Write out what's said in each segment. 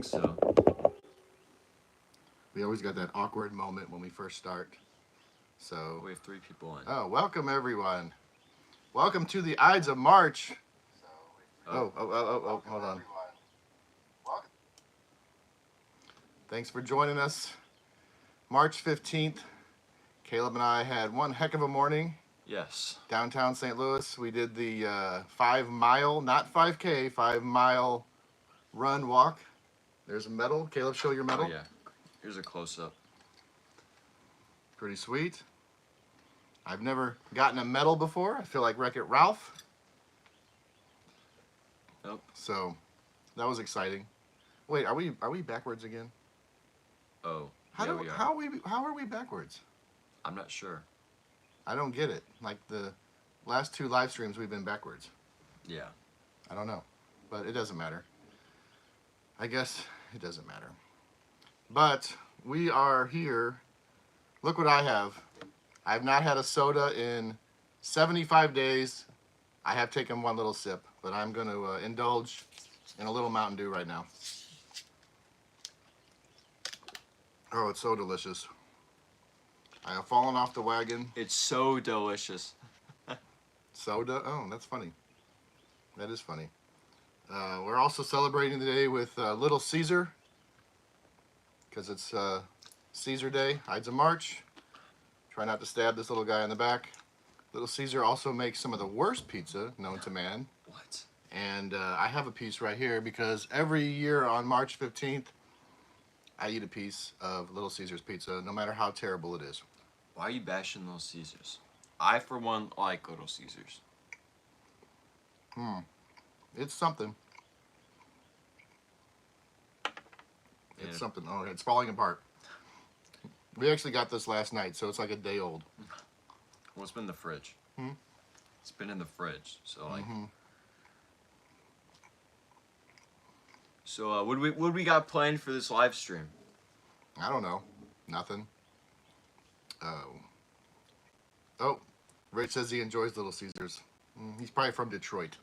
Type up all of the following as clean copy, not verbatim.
think so. We always got that awkward moment when we first start. So, We have 3 people in. oh, welcome everyone. Welcome to the Ides of March. Hold on. Thanks for joining us. March 15th, Caleb and I had one heck of a morning. Yes. Downtown St. Louis. We did the 5-mile, not 5K, 5-mile run walk. There's a medal. Caleb, show your medal. Oh, yeah. Here's a close-up. Pretty sweet. I've never gotten a medal before. I feel like Wreck-It Ralph. Nope. So that was exciting. Wait, are we backwards again? Oh, How we are. How are we backwards? I'm not sure. I don't get it. Like the last 2 live streams we've been backwards. Yeah. I don't know. But it doesn't matter. I guess it doesn't matter. But we are here. Look what I have. I've not had a soda in 75 days. I have taken one little sip, but I'm going to indulge in a little Mountain Dew right now. Oh, it's so delicious. I have fallen off the wagon. It's so delicious. Soda? Oh, that's funny. That is funny. We're also celebrating today with Little Caesar, because it's Caesar Day, Ides of March. Try not to stab this little guy in the back. Little Caesar also makes some of the worst pizza known to man. What? And I have a piece right here because every year on March 15th, I eat a piece of Little Caesar's pizza, no matter how terrible it is. Why are you bashing Little Caesars? I, for one, like Little Caesars. It's something. Yeah. It's something. Oh, it's falling apart. We actually got this last night, so it's like a day old. Well, it's been in the fridge. It's been in the fridge, so like. So what we got planned for this live stream? I don't know. Nothing. Oh, Rich says he enjoys Little Caesars. He's probably from Detroit.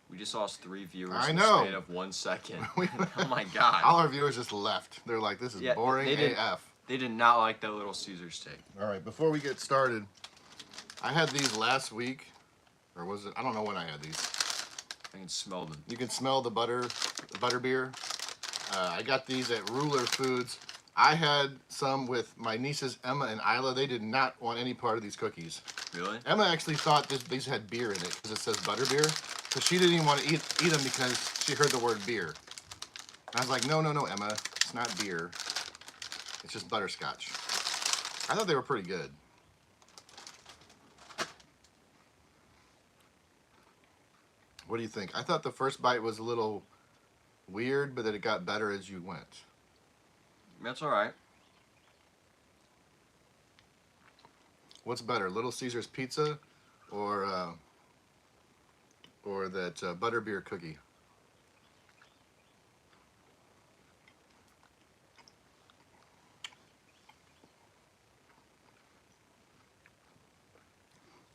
We just lost 3 viewers I in know. the span of 1 second. Oh my god. All our viewers just left. They're like, this is boring AF. They did not like that Little Caesar steak. All right, before we get started, I had these last week, or was it? I don't know when I had these. I can smell them. You can smell the butter beer. I got these at Ruler Foods. I had some with my nieces Emma and Isla. They did not want any part of these cookies. Really? Emma actually thought these had beer in it because it says butter beer. So she didn't even want to eat them because she heard the word beer. And I was like, no, Emma. It's not beer. It's just butterscotch. I thought they were pretty good. What do you think? I thought the first bite was a little weird, but that it got better as you went. That's all right. What's better, Little Caesar's pizza or that butterbeer cookie?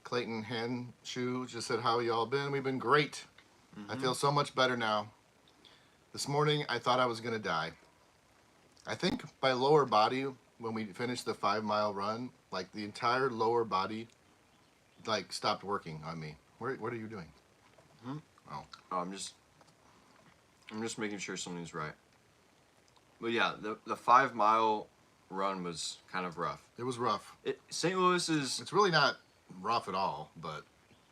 Clayton Henshoe just said, how y'all been? We've been great. I feel so much better now. This morning, I thought I was going to die. I think my lower body, when we finished the 5-mile run, like the entire lower body, like stopped working on me. What are you doing? Oh, I'm just making sure something's right. But yeah, the 5-mile run was kind of rough. it was rough. St. Louis is. It's really not rough at all, but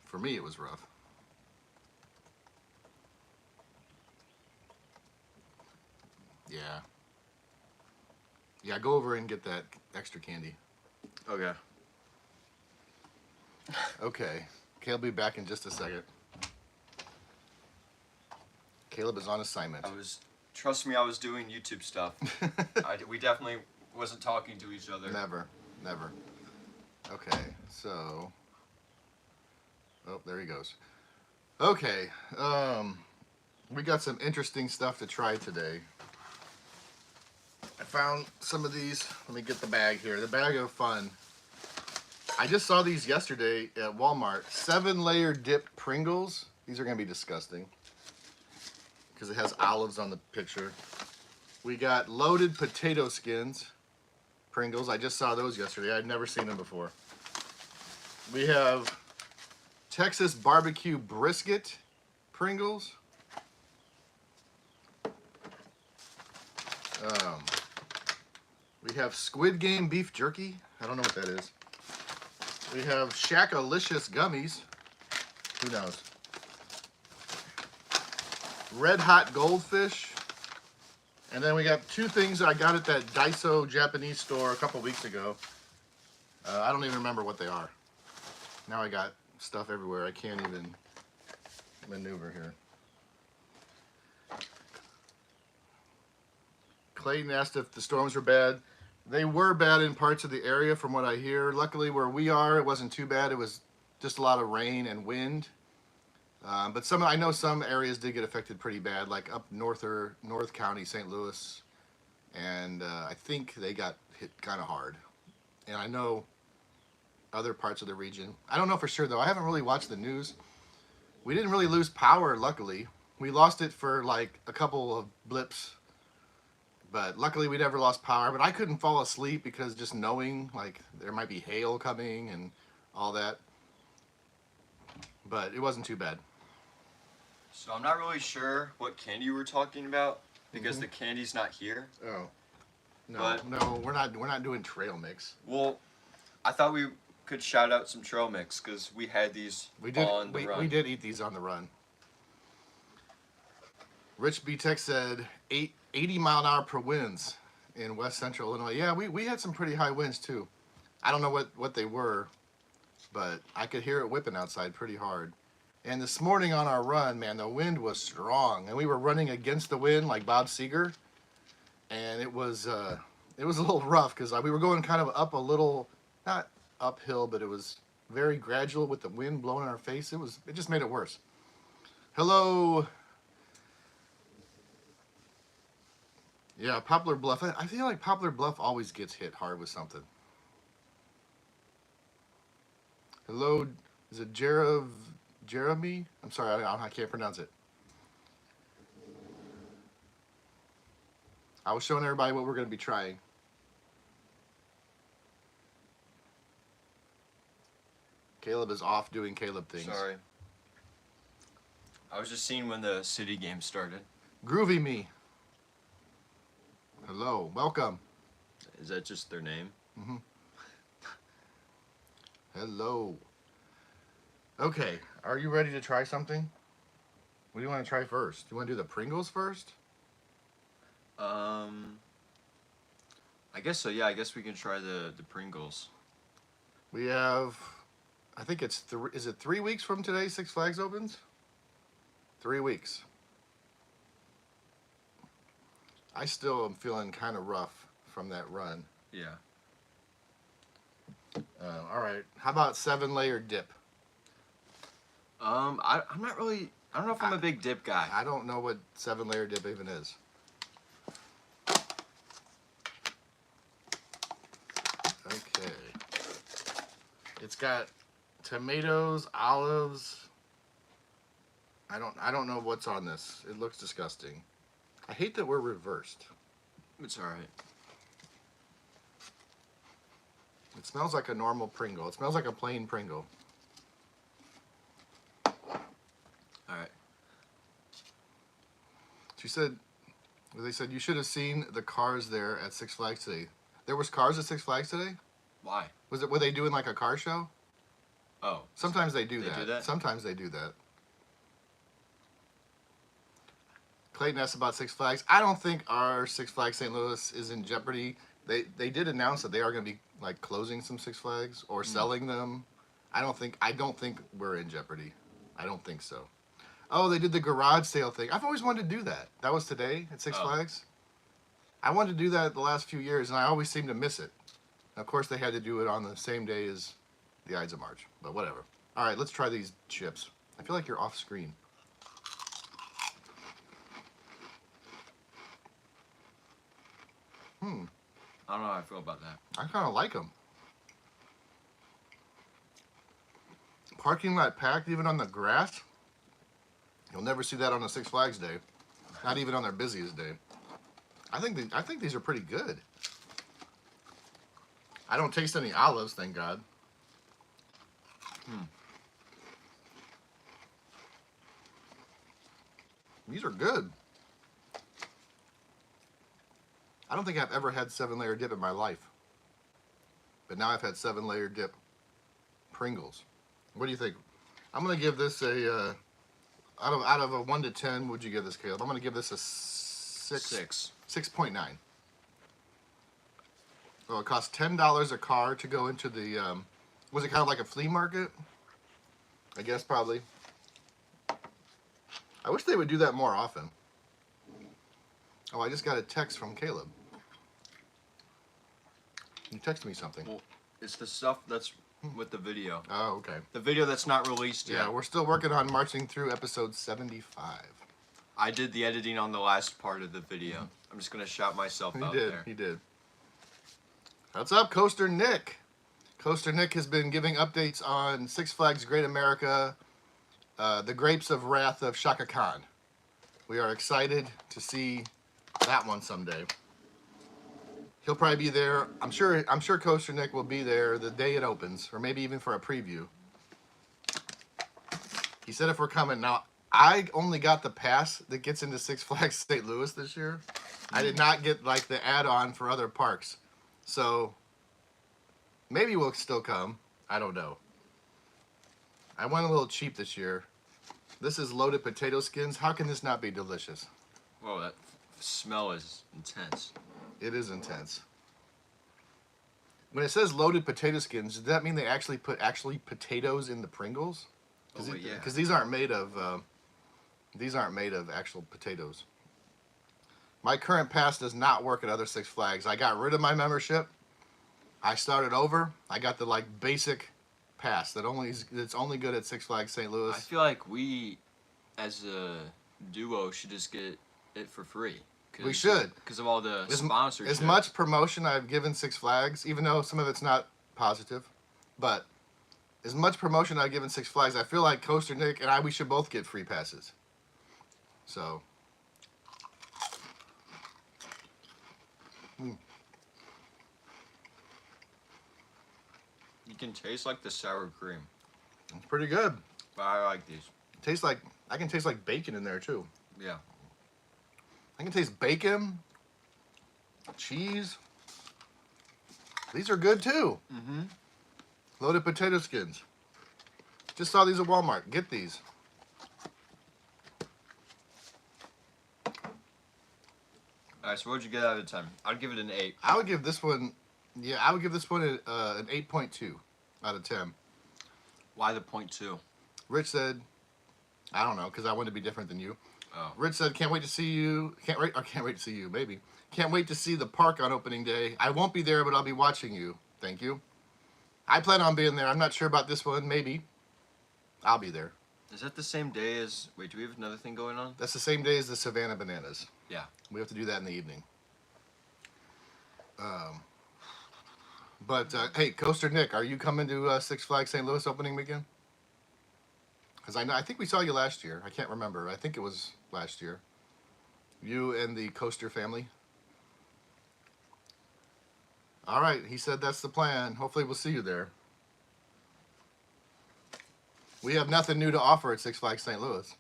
for me, it was rough. Yeah. Yeah, go over and get that extra candy. Okay. Okay. Caleb will be back in just a second. Caleb is on assignment. Trust me, I was doing YouTube stuff. We definitely wasn't talking to each other. Never. Okay, so. Oh, there he goes. Okay. We got some interesting stuff to try today. I found some of these. Let me get the bag here. The bag of fun. I just saw these yesterday at Walmart. 7-layer dip Pringles. These are going to be disgusting. because it has olives on the picture. We got loaded potato skins, Pringles. I just saw those yesterday. I'd never seen them before. We have Texas barbecue brisket Pringles. We have Squid Game beef jerky. I don't know what that is. We have Shackalicious gummies. Who knows? Red Hot Goldfish. And then we got two things I got at that Daiso Japanese store a couple weeks ago. I don't even remember what they are. Now I got stuff everywhere. I can't even maneuver here. Clayton asked if the storms were bad. They were bad in parts of the area from what I hear. Luckily where we are, it wasn't too bad. It was just a lot of rain and wind. But I know some areas did get affected pretty bad, like up North County, St. Louis. And I think they got hit kind of hard. And I know other parts of the region. I don't know for sure though. I haven't really watched the news. We didn't really lose power, luckily. We lost it for like a couple of blips. But luckily we never lost power. But I couldn't fall asleep because just knowing like there might be hail coming and all that. But it wasn't too bad. So I'm not really sure what candy you were talking about because the candy's not here. Oh. No, But- no, we're not doing trail mix. Well, I thought we could shout out some trail mix because we had these on the run. We did eat these on the run. Rich B Tech said 80 mile an hour per winds in West Central Illinois. Yeah, we had some pretty high winds too. I don't know what they were, but I could hear it whipping outside pretty hard. And this morning on our run, man, the wind was strong, and we were running against the wind like Bob Seger, and it was a little rough because we were going kind of up a little, not uphill, but it was very gradual with the wind blowing in our face. It just made it worse. Hello. Yeah, Poplar Bluff. I feel like Poplar Bluff always gets hit hard with something. Hello, is it Jeremy? I'm sorry, I can't pronounce it. I was showing everybody what we're going to be trying. Caleb is off doing Caleb things. Sorry. I was just seeing when the city game started. Groovy Me. Hello, welcome. Is that just their name? Mm-hmm. Hello. Okay, are you ready to try something? What do you want to try first? Do you want to do the Pringles first? I guess so. Yeah, I guess we can try the Pringles. We have, I think it's is it 3 weeks from today Six Flags opens? 3 weeks. I still am feeling kind of rough from that run. Yeah. All right, how about 7-layer dip? I'm not really. I don't know if I'm a big dip guy. I don't know what 7-layer dip even is. Okay. It's got tomatoes, olives. I don't know what's on this. It looks disgusting. I hate that we're reversed. It's all right. It smells like a normal Pringle. It smells like a plain Pringle. All right. They said you should have seen the cars there at Six Flags today. There was cars at Six Flags today? Why? Were they doing like a car show? Oh. Sometimes they do They that. do that? Sometimes they do that. Clayton asked about Six Flags. I don't think our Six Flags St. Louis is in jeopardy. They did announce that they are going to be like closing some Six Flags or selling them. I don't think we're in jeopardy. I don't think so. Oh, they did the garage sale thing. I've always wanted to do that. That was today at Six Flags. I wanted to do that the last few years, and I always seem to miss it. And of course, they had to do it on the same day as the Ides of March, but whatever. All right, let's try these chips. I feel like you're off screen. I don't know how I feel about that. I kind of like them. Parking lot packed even on the grass. You'll never see that on a Six Flags day. Not even on their busiest day. I think these are pretty good. I don't taste any olives, thank God. These are good. I don't think I've ever had 7-layer dip in my life. But now I've had 7-layer dip Pringles. What do you think? I'm going to give this a, out of a 1 to 10, what'd you give this, Caleb? I'm going to give this a 6.9. So it costs $10 a car to go into the, was it kind of like a flea market? I guess probably. I wish they would do that more often. Oh, I just got a text from Caleb. He texted me something. Well, it's the stuff that's with the video. Oh, okay. The video that's not released yet. Yeah, we're still working on marching through episode 75. I did the editing on the last part of the video. I'm just going to shout myself out there. He did. What's up, Coaster Nick? Coaster Nick has been giving updates on Six Flags Great America, The Grapes of Wrath of Shaka Khan. We are excited to see that one someday. He'll probably be there. I'm sure Coaster Nick will be there the day it opens, or maybe even for a preview. He said if we're coming. Now, I only got the pass that gets into Six Flags St. Louis this year. I did not get like the add-on for other parks. So maybe we'll still come. I don't know. I went a little cheap this year. This is loaded potato skins. How can this not be delicious? Whoa, that smell is intense. It is intense. When it says loaded potato skins, does that mean they actually put potatoes in the Pringles? Yeah. Because these aren't made of actual potatoes. My current pass does not work at other Six Flags. I got rid of my membership. I started over. I got the like basic pass that's only good at Six Flags St. Louis. I feel like we, as a duo, should just get it for free. We should. Because of all the sponsorship. As much promotion I've given Six Flags, even though some of it's not positive, but as much promotion I've given Six Flags, I feel like Coaster Nick and we should both get free passes. So. You can taste like the sour cream. It's pretty good. But I like these. I can taste like bacon in there too. Yeah. I can taste bacon, cheese. These are good too. Mm-hmm. Loaded potato skins. Just saw these at Walmart. Get these. All right, so what'd you get out of 10? I'd give it an 8. I would give this one, an 8.2 out of 10. Why the 0.2? Rich said, I don't know, because I wanted to be different than you. Oh. Rich said, can't wait to see you. Can't wait to see you, maybe. Can't wait to see the park on opening day. I won't be there, but I'll be watching you. Thank you. I plan on being there. I'm not sure about this one. Maybe. I'll be there. Is that the same day as... Wait, do we have another thing going on? That's the same day as the Savannah Bananas. Yeah. We have to do that in the evening. But hey, Coaster Nick, are you coming to Six Flags St. Louis opening weekend? Because I think we saw you last year. I can't remember. I think it was last year. You and the Coaster family. All right, he said that's the plan. Hopefully we'll see you there. We have nothing new to offer at Six Flags St. Louis.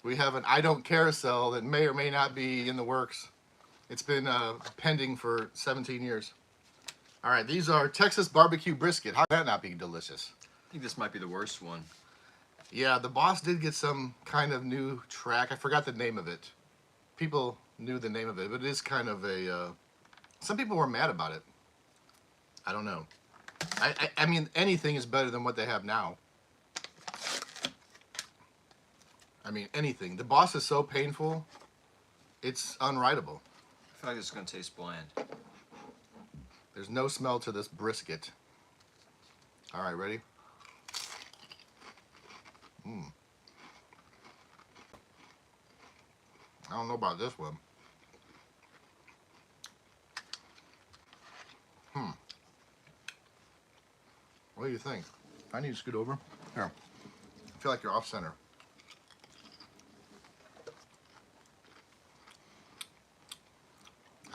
We have an I Don't Carousel that may or may not be in the works. It's been pending for 17 years. All right, these are Texas barbecue brisket. How can that not be delicious? I think this might be the worst one. Yeah, the boss did get some kind of new track. I forgot the name of it. People knew the name of it, but it is kind of a... some people were mad about it. I don't know. I mean, anything is better than what they have now. I mean, anything. The boss is so painful, it's unwritable. I feel like it's going to taste bland. There's no smell to this brisket. All right, ready? I don't know about this one. What do you think? I need to scoot over. Here. I feel like you're off center.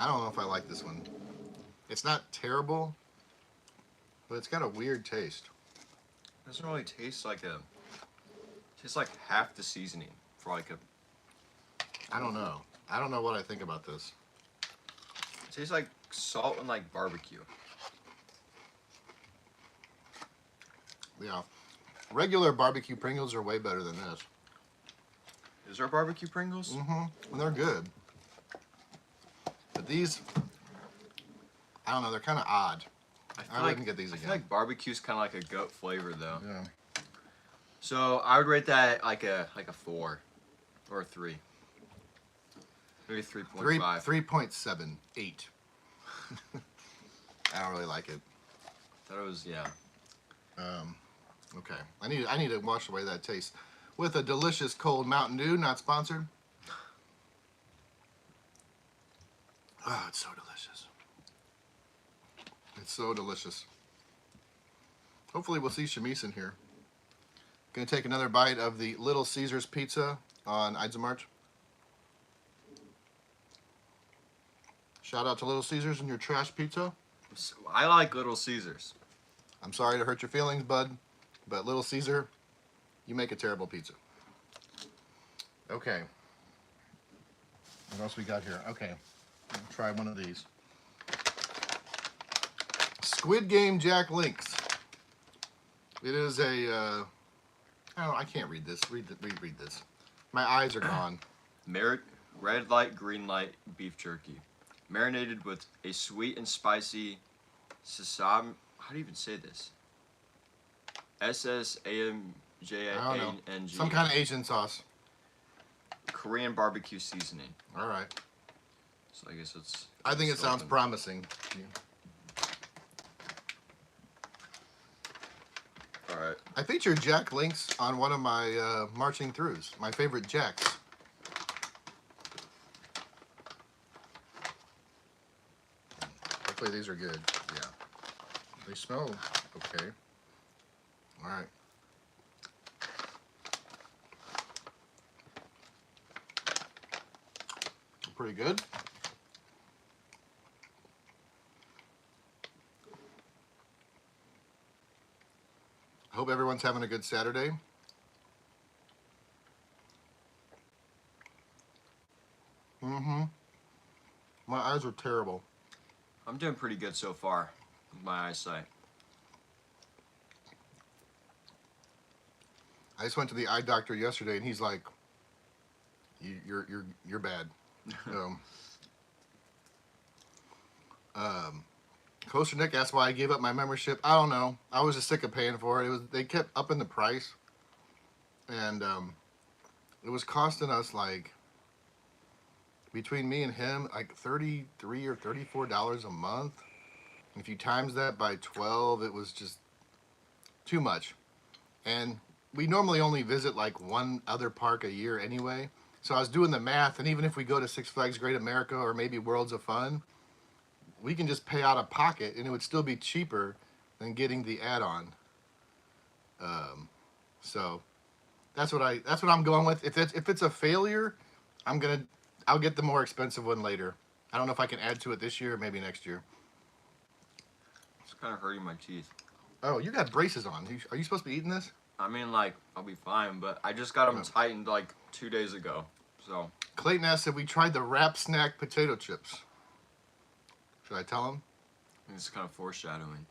I don't know if I like this one. It's not terrible, but it's got a weird taste. It doesn't really taste like a. Tastes like half the seasoning for like a. I don't know. I don't know what I think about this. It tastes like salt and like barbecue. Yeah. Regular barbecue Pringles are way better than this. Is there barbecue Pringles? Mm-hmm. And they're good. But these, I don't know, they're kind of odd. I wouldn't get these I again. feel like barbecue's kind of like a goat flavor though. Yeah. So I would rate that like a 4 or a 3. Maybe 3.5. 3.78. I don't really like it. Thought it was yeah. Okay. I need to wash away that taste with a delicious cold Mountain Dew, not sponsored. Oh, it's so delicious. It's so delicious. Hopefully we'll see Shamise in here. Gonna take another bite of the Little Caesars pizza on Ides of March. Shout out to Little Caesars and your trash pizza. I like Little Caesars. I'm sorry to hurt your feelings, bud, but Little Caesar, you make a terrible pizza. Okay. What else we got here? Okay. I'll try one of these. Squid Game Jack Links. It is a, I can't read this. Read this. My eyes are gone. Red light, green light beef jerky. Marinated with a sweet and spicy sesame. How do you even say this? SSAMJANG. Some kind of Asian sauce. Korean barbecue seasoning. All right. So I guess it's. I think it sounds promising. All right. I featured Jack Links on one of my marching throughs. My favorite Jacks. Hopefully these are good. Yeah. They smell okay. All right. Pretty good. I hope everyone's having a good Saturday. Mm-hmm. My eyes are terrible. I'm doing pretty good so far with my eyesight. I just went to the eye doctor yesterday, and he's like, "You're bad." Coaster Nick asked why I gave up my membership. I don't know. I was just sick of paying for it. They kept upping the price, and it was costing us like between me and him like $33 or $34 a month. And if you times that by 12, it was just too much. And we normally only visit like one other park a year anyway. So I was doing the math, and even if we go to Six Flags Great America or maybe Worlds of Fun, we can just pay out of pocket, and it would still be cheaper than getting the add-on. So that's what I'm going with. If it's a failure, I'll get the more expensive one later. I don't know if I can add to it this year or maybe next year. It's kind of hurting my teeth. Oh, you got braces on. Are you supposed to be eating this? I mean, like, I'll be fine, but I just got them tightened like 2 days ago. So Clayton asked if we tried the Wrap Snack potato chips. Should I tell him? it's kind of foreshadowing.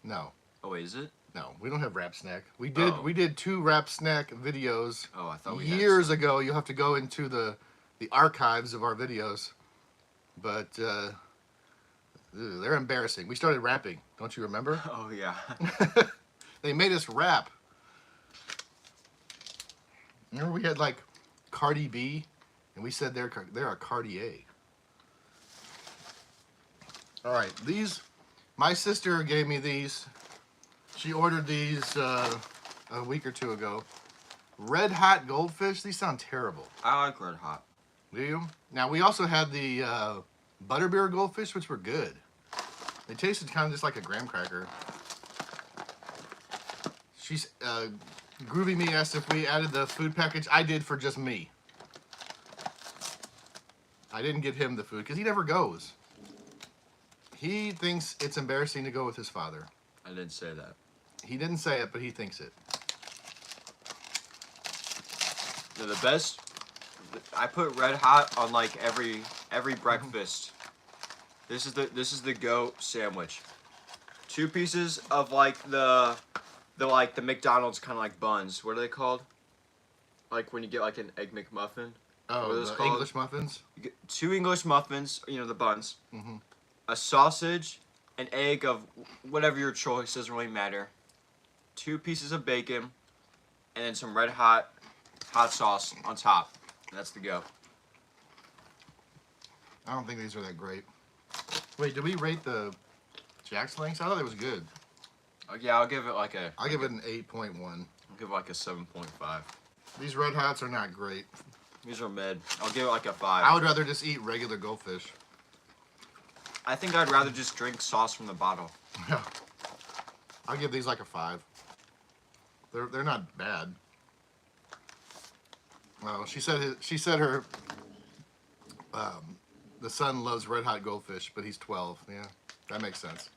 No. Oh, wait, is it? No, we don't have Wrap Snack. We did 2 Wrap Snack videos. Oh, I thought we years ago. You'll have to go into the archives of our videos. But they're embarrassing. We started rapping. Don't you remember? Oh, yeah. They made us rap. Remember we had like Cardi B, and we said they're a Cartier. All right, these, my sister gave me these. She ordered these a week or 2 ago. Red Hot Goldfish. These sound terrible. I like Red Hot. Do you? Now we also had the Butterbeer Goldfish, which were good. They tasted kind of just like a graham cracker. She's Groovy Me asked if we added the food package. I did for just me. I didn't get him the food because he never goes. He thinks it's embarrassing to go with his father. I didn't say that. He didn't say it, but he thinks it. Now, the best. I put Red Hot on like every breakfast. This is the goat sandwich. 2 pieces of like the McDonald's kind of like buns. What are they called? Like when you get like an egg McMuffin. What are Oh, those the called? English muffins? You get 2 English muffins. You know, the buns. Mm-hmm. A sausage, an egg of whatever your choice, doesn't really matter. 2 pieces of bacon, and then some Red Hot sauce on top. And that's the go. I don't think these are that great. Wait, did we rate the Jack's Links? I thought it was good. Yeah, I'll give it like a. I'll give it an 8.1. I'll give it like a 7.5. These Red Hots are not great. These are mid. I'll give it like a 5. I would rather just eat regular goldfish. I think I'd rather just drink sauce from the bottle. Yeah. I'll give these like a 5. They're not bad. Well, she said her the son loves Red Hot goldfish, but he's 12. Yeah, that makes sense.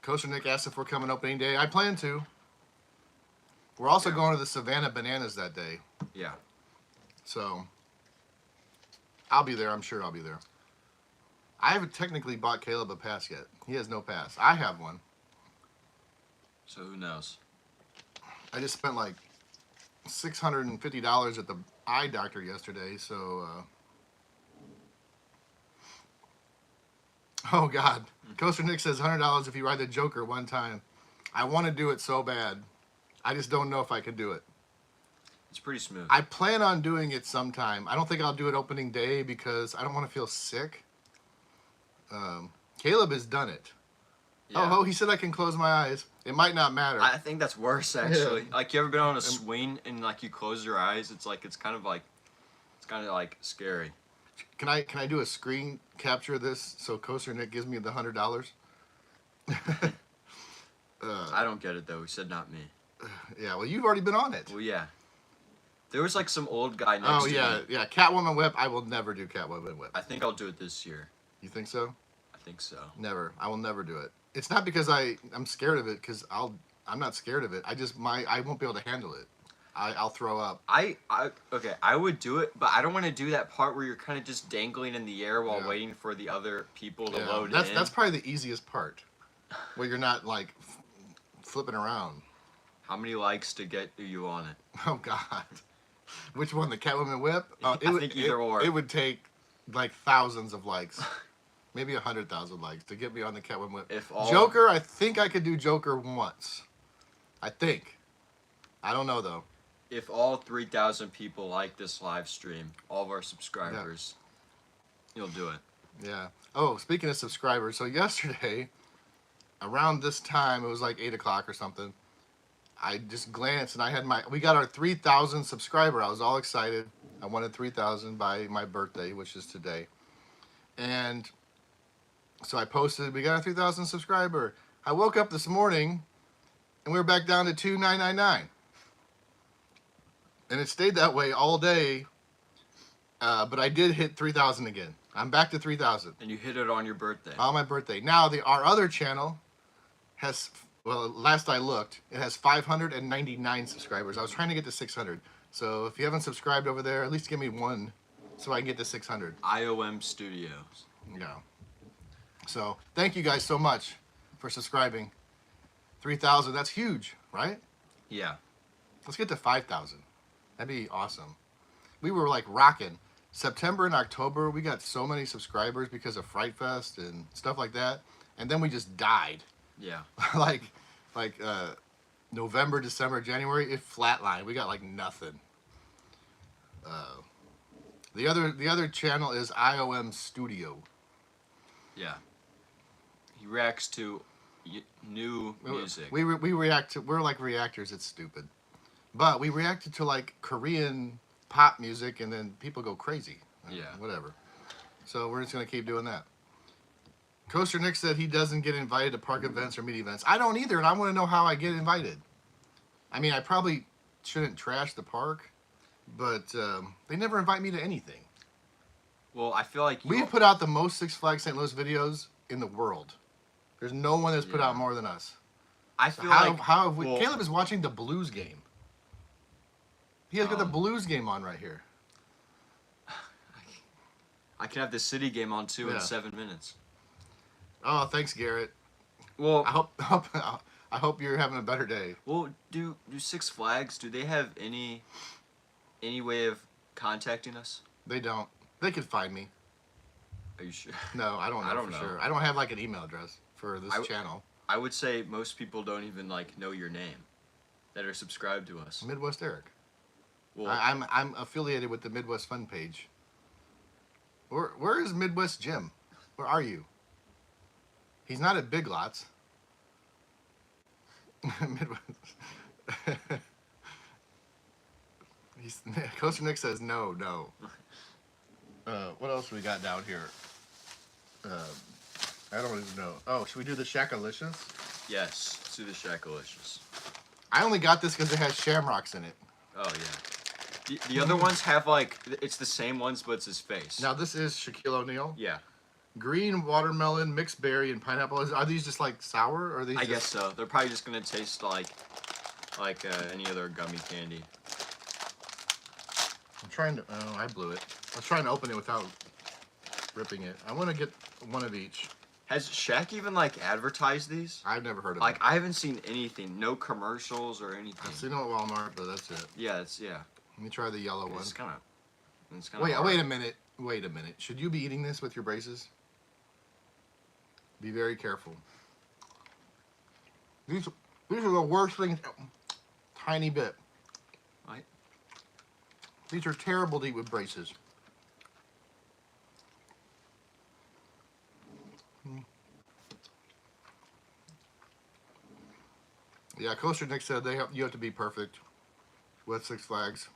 Kosher Nick asked if we're coming opening day. I plan to. We're also going to the Savannah Bananas that day. Yeah. So, I'll be there. I'm sure I'll be there. I haven't technically bought Caleb a pass yet. He has no pass. I have one. So who knows? I just spent like $650 at the eye doctor yesterday, so... Oh, God. Coaster Nick says $100 if you ride the Joker one time. I want to do it so bad. I just don't know if I can do it. It's pretty smooth. I plan on doing it sometime. I don't think I'll do it opening day because I don't want to feel sick. Caleb has done it. Yeah. Oh, he said I can close my eyes. It might not matter. I think that's worse actually. Yeah. Like you ever been on a swing and like you close your eyes? It's kind of like scary. Can I do a screen capture of this so Coaster Nick gives me the $100? I don't get it though. He said not me. Yeah, well, you've already been on it. Well, yeah. There was like some old guy next Oh, to yeah, me. yeah. Catwoman Whip. I will never do Catwoman Whip. I think I'll do it this year. You think so? I think so. Never. I will never do it. It's not because I'm scared of it, because I'm not scared of it. I won't be able to handle it. I'll throw up. Okay, I would do it, but I don't want to do that part where you're kind of just dangling in the air while Yeah. waiting for the other people to Yeah, load that's in. that's probably the easiest part, where you're not like flipping around. How many likes to get you on it? Oh God, which one? The Catwoman Whip? I think either or. It would take like thousands of likes, maybe 100,000 likes to get me on the Catwoman Whip. If all Joker, I think I could do Joker once. I think. I don't know though. If all 3,000 people like this live stream, all of our subscribers, you'll do it. Yeah. Oh, speaking of subscribers, so yesterday, around this time, it was like 8 o'clock or something, I just glanced and we got our 3,000 subscriber. I was all excited. I wanted 3,000 by my birthday, which is today. And so I posted, we got our 3,000 subscriber. I woke up this morning and we were back down to 2,999. And it stayed that way all day. But I did hit 3,000 again. I'm back to 3,000. And you hit it on your birthday. On my birthday. Now, our other channel has, well, last I looked, it has 599 subscribers. I was trying to get to 600. So if you haven't subscribed over there, at least give me one so I can get to 600. IOM Studios. Yeah. So thank you guys so much for subscribing. 3,000, that's huge, right? Yeah. Let's get to 5,000. That'd be awesome. We were like rocking. September and October, we got so many subscribers because of Fright Fest and stuff like that. And then we just died. Yeah. like November, December, January, it flatlined. We got like nothing. The other channel is IOM Studio. Yeah. He reacts to new music. We react to, we're like reactors. It's stupid, but we reacted to like Korean pop music, and then people go crazy. Yeah. Whatever. So we're just gonna keep doing that. Coaster Nick said he doesn't get invited to park events or meet events. I don't either, and I want to know how I get invited. I mean, I probably shouldn't trash the park, but they never invite me to anything. Well, I feel like We've put out the most Six Flags St. Louis videos in the world. There's no one that's put out more than us. I So feel how like have we? well, Caleb is watching the Blues game. He has got the Blues game on right here. I can have the City game on too in Yeah. 7 minutes. Oh, thanks, Garrett. Well, I hope you're having a better day. well, do Six Flags? Do they have any way of contacting us? They don't. They could find me. Are you sure? No, I don't know I don't for know. sure. I don't have like an email address for this channel. I would say most people don't even like know your name that are subscribed to us. Midwest Eric. Well, I'm affiliated with the Midwest Fun page. Where is Midwest Jim? Where are you? He's not at Big Lots. Midwest. Coaster Nick says no. What else we got down here? I don't even know. Oh, should we do the Shackalicious? yes, let's do the Shackalicious. I only got this because it has shamrocks in it. Oh yeah. The other ones have like it's the same ones, but it's his face. Now this is Shaquille O'Neal. Yeah. Green watermelon, mixed berry, and pineapple. Are these just like sour, or are these? I guess so. They're probably just gonna taste like any other gummy candy. I'm trying to. Oh, I blew it. I was trying to open it without ripping it. I want to get one of each. Has Shaq even like advertised these? I've never heard of Like them. I haven't seen anything, no commercials or anything. I've seen them at Walmart, but that's it. Yeah, yeah. Let me try the yellow one. It's kind of. Wait a minute. Wait a minute. Should you be eating this with your braces? Be very careful. These are the worst things. Tiny bit. Right. These are terrible to eat with braces. Yeah, Coaster Nick said you have to be perfect with Six Flags.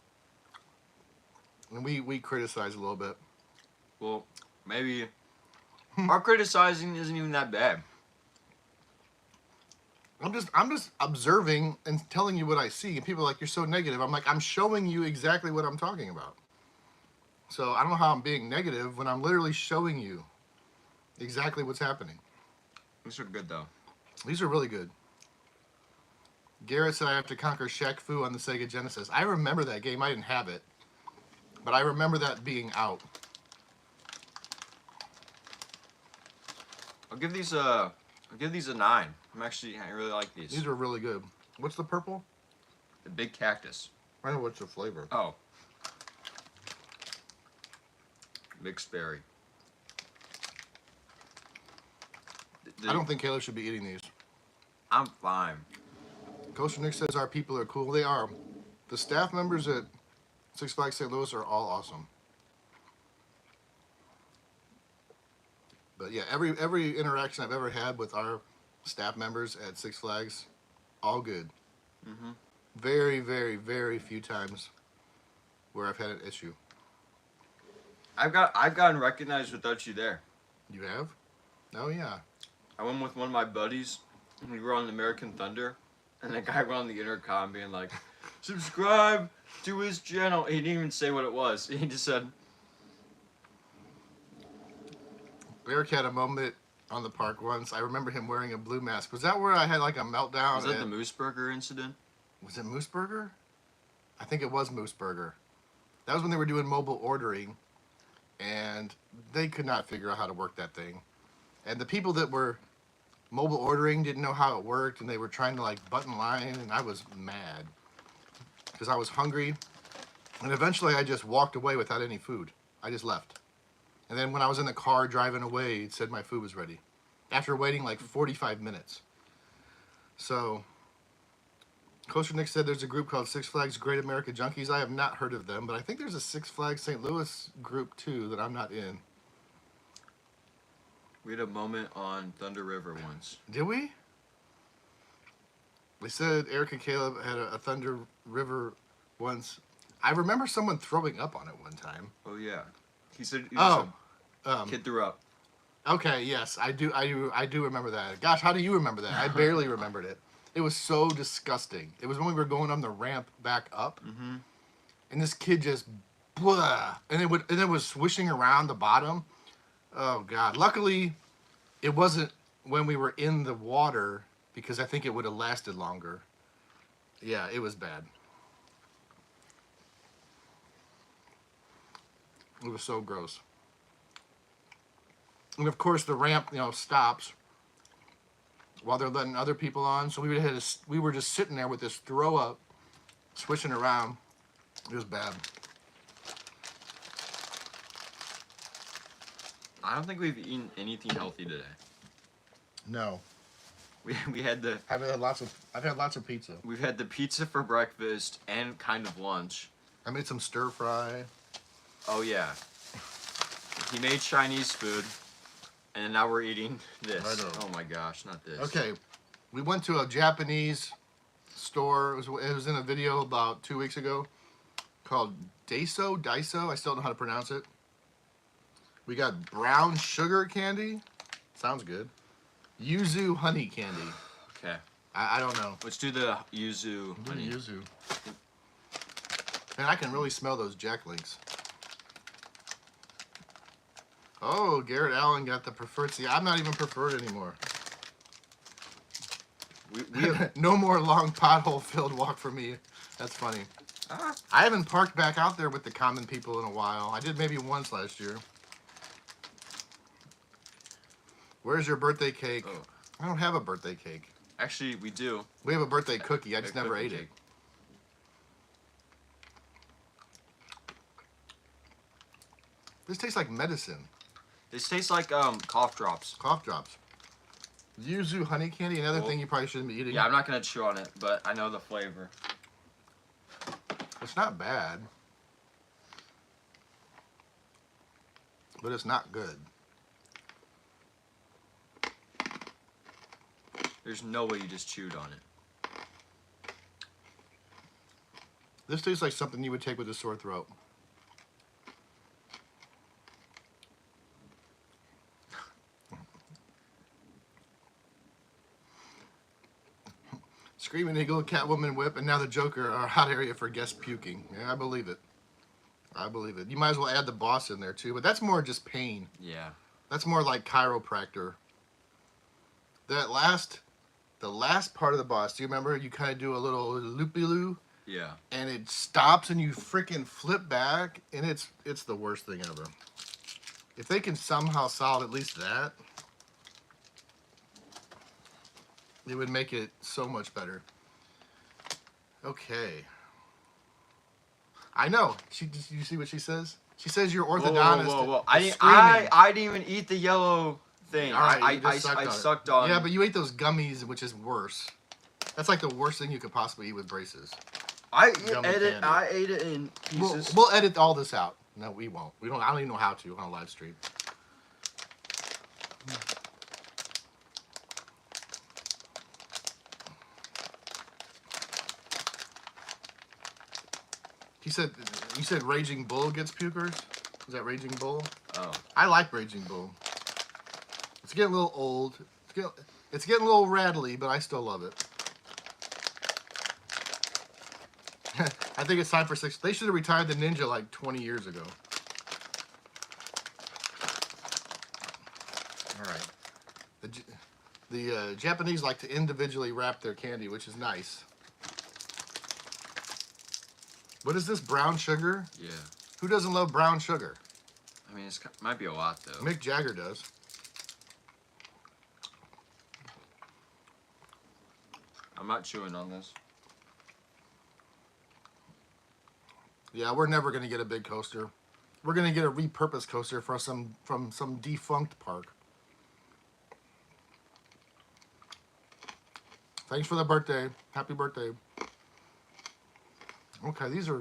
And we criticize a little bit. Well, maybe our criticizing isn't even that bad. I'm just observing and telling you what I see, and people are like, you're so negative. I'm like, I'm showing you exactly what I'm talking about. So I don't know how I'm being negative when I'm literally showing you exactly what's happening. These are good though. These are really good. Garrett said I have to conquer Shaq Fu on the Sega Genesis. I remember that game. I didn't have it, but I remember that being out. I'll give these a 9. I really like these. These are really good. What's the purple? The big cactus. I know what's the flavor. Oh. Mixed berry. I don't think Caleb should be eating these. I'm fine. Coaster Nick says our people are cool. They are. The staff members at Six Flags St. Louis are all awesome. But yeah, every interaction I've ever had with our staff members at Six Flags, all good. Mm-hmm. Very, very, very few times where I've had an issue. I've gotten recognized without you there. You have? Oh yeah. I went with one of my buddies, and we were on American Thunder, and that guy went on the intercom being like, subscribe to his channel. He didn't even say what it was. He just said, Eric had a moment on the park once. I remember him wearing a blue mask. Was that where I had like a meltdown? was that the Moose Burger incident? Was it Moose Burger? I think it was Moose Burger. That was when they were doing mobile ordering, and they could not figure out how to work that thing. And the people that were mobile ordering didn't know how it worked, and they were trying to like button line, and I was mad because I was hungry. And eventually I just walked away without any food. I just left. And then when I was in the car driving away, it said my food was ready after waiting like 45 minutes. So Coaster Nick said there's a group called Six Flags Great America Junkies. I have not heard of them, but I think there's a Six Flags St. Louis group too that I'm not in. We had a moment on Thunder River once. Did we? They said Eric and Caleb had a Thunder River once. I remember someone throwing up on it one time. Oh yeah. He said kid threw up. Okay, yes, I do remember that. Gosh, how do you remember that? I barely remembered it. It was so disgusting. It was when we were going on the ramp back up, and this kid just blah, and it was swishing around the bottom. Oh God! Luckily, it wasn't when we were in the water because I think it would have lasted longer. Yeah, it was bad. It was so gross. And of course, the ramp, stops while they're letting other people on. So we were just sitting there with this throw up, swishing around. It was bad. I don't think we've eaten anything healthy today. No, We had the I've had lots of pizza. we've had the pizza for breakfast and kind of lunch. I made some stir fry. Oh yeah. He made Chinese food, and now we're eating this. I know. Oh my gosh, not this. Okay, we went to a Japanese store. It was in a video about 2 weeks ago called Daiso. I still don't know how to pronounce it. We got brown sugar candy. Sounds good. Yuzu honey candy. Okay. I don't know. Let's do the yuzu honey. Yuzu. And I can really smell those Jack Links. Oh, Garrett Allen got the preferred. See, I'm not even preferred anymore. We No more long pothole-filled walk for me. That's funny. I haven't parked back out there with the common people in a while. I did maybe once last year. Where's your birthday cake? Oh. I don't have a birthday cake. Actually, we do. We have a birthday cookie. I just A never cookie ate it. cake. This tastes like medicine. This tastes like cough drops. Cough drops. Yuzu honey candy, another Well, thing you probably shouldn't be eating. Yeah, I'm not gonna chew on it, but I know the flavor. It's not bad. But it's not good. There's no way you just chewed on it. This tastes like something you would take with a sore throat. Screaming Eagle, Catwoman Whip, and now the Joker are a hot area for guest puking. Yeah, I believe it. I believe it. You might as well add the boss in there too, but that's more just pain. Yeah. That's more like chiropractor. The last part of the boss, do you remember? You kind of do a little loopy-loo, Yeah. and it stops, and you freaking flip back, and it's the worst thing ever. If they can somehow solve at least that, it would make it so much better. Okay. I know. Did you see what she says? She says your orthodontist. Whoa. is I didn't even eat the yellow thing. All right, I you just I sucked on it. sucked on. Yeah, but you ate those gummies, which is worse. That's like the worst thing you could possibly eat with braces. I Gummy ate it. candy. I ate it in pieces. We'll edit all this out. No, we won't. We don't. I don't even know how to on a live stream. You said Raging Bull gets pukers? Is that Raging Bull? Oh. I like Raging Bull. It's getting a little old. It's getting a little rattly, but I still love it. I think it's time for six. They should have retired the Ninja like 20 years ago. All right. The Japanese like to individually wrap their candy, which is nice. What is this, brown sugar? Yeah. Who doesn't love brown sugar? I mean, it might be a lot though. Mick Jagger does. I'm not chewing on this. Yeah, we're never gonna get a big coaster. We're gonna get a repurposed coaster from some defunct park. Thanks for the birthday. Happy birthday. Okay, these are...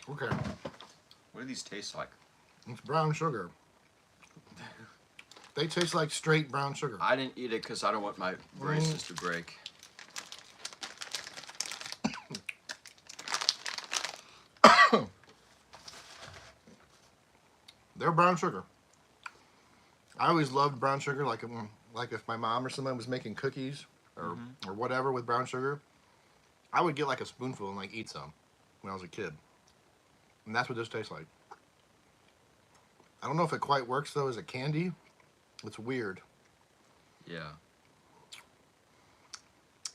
Okay, What do these taste like? it's brown sugar. They taste like straight brown sugar. I didn't eat it because I don't want my braces to break. They're brown sugar. I always loved brown sugar. Like like if my mom or someone was making cookies or Mm-hmm. or whatever with brown sugar, I would get like a spoonful and like eat some when I was a kid, and that's what this tastes like. I don't know if it quite works though as a candy. It's weird. Yeah.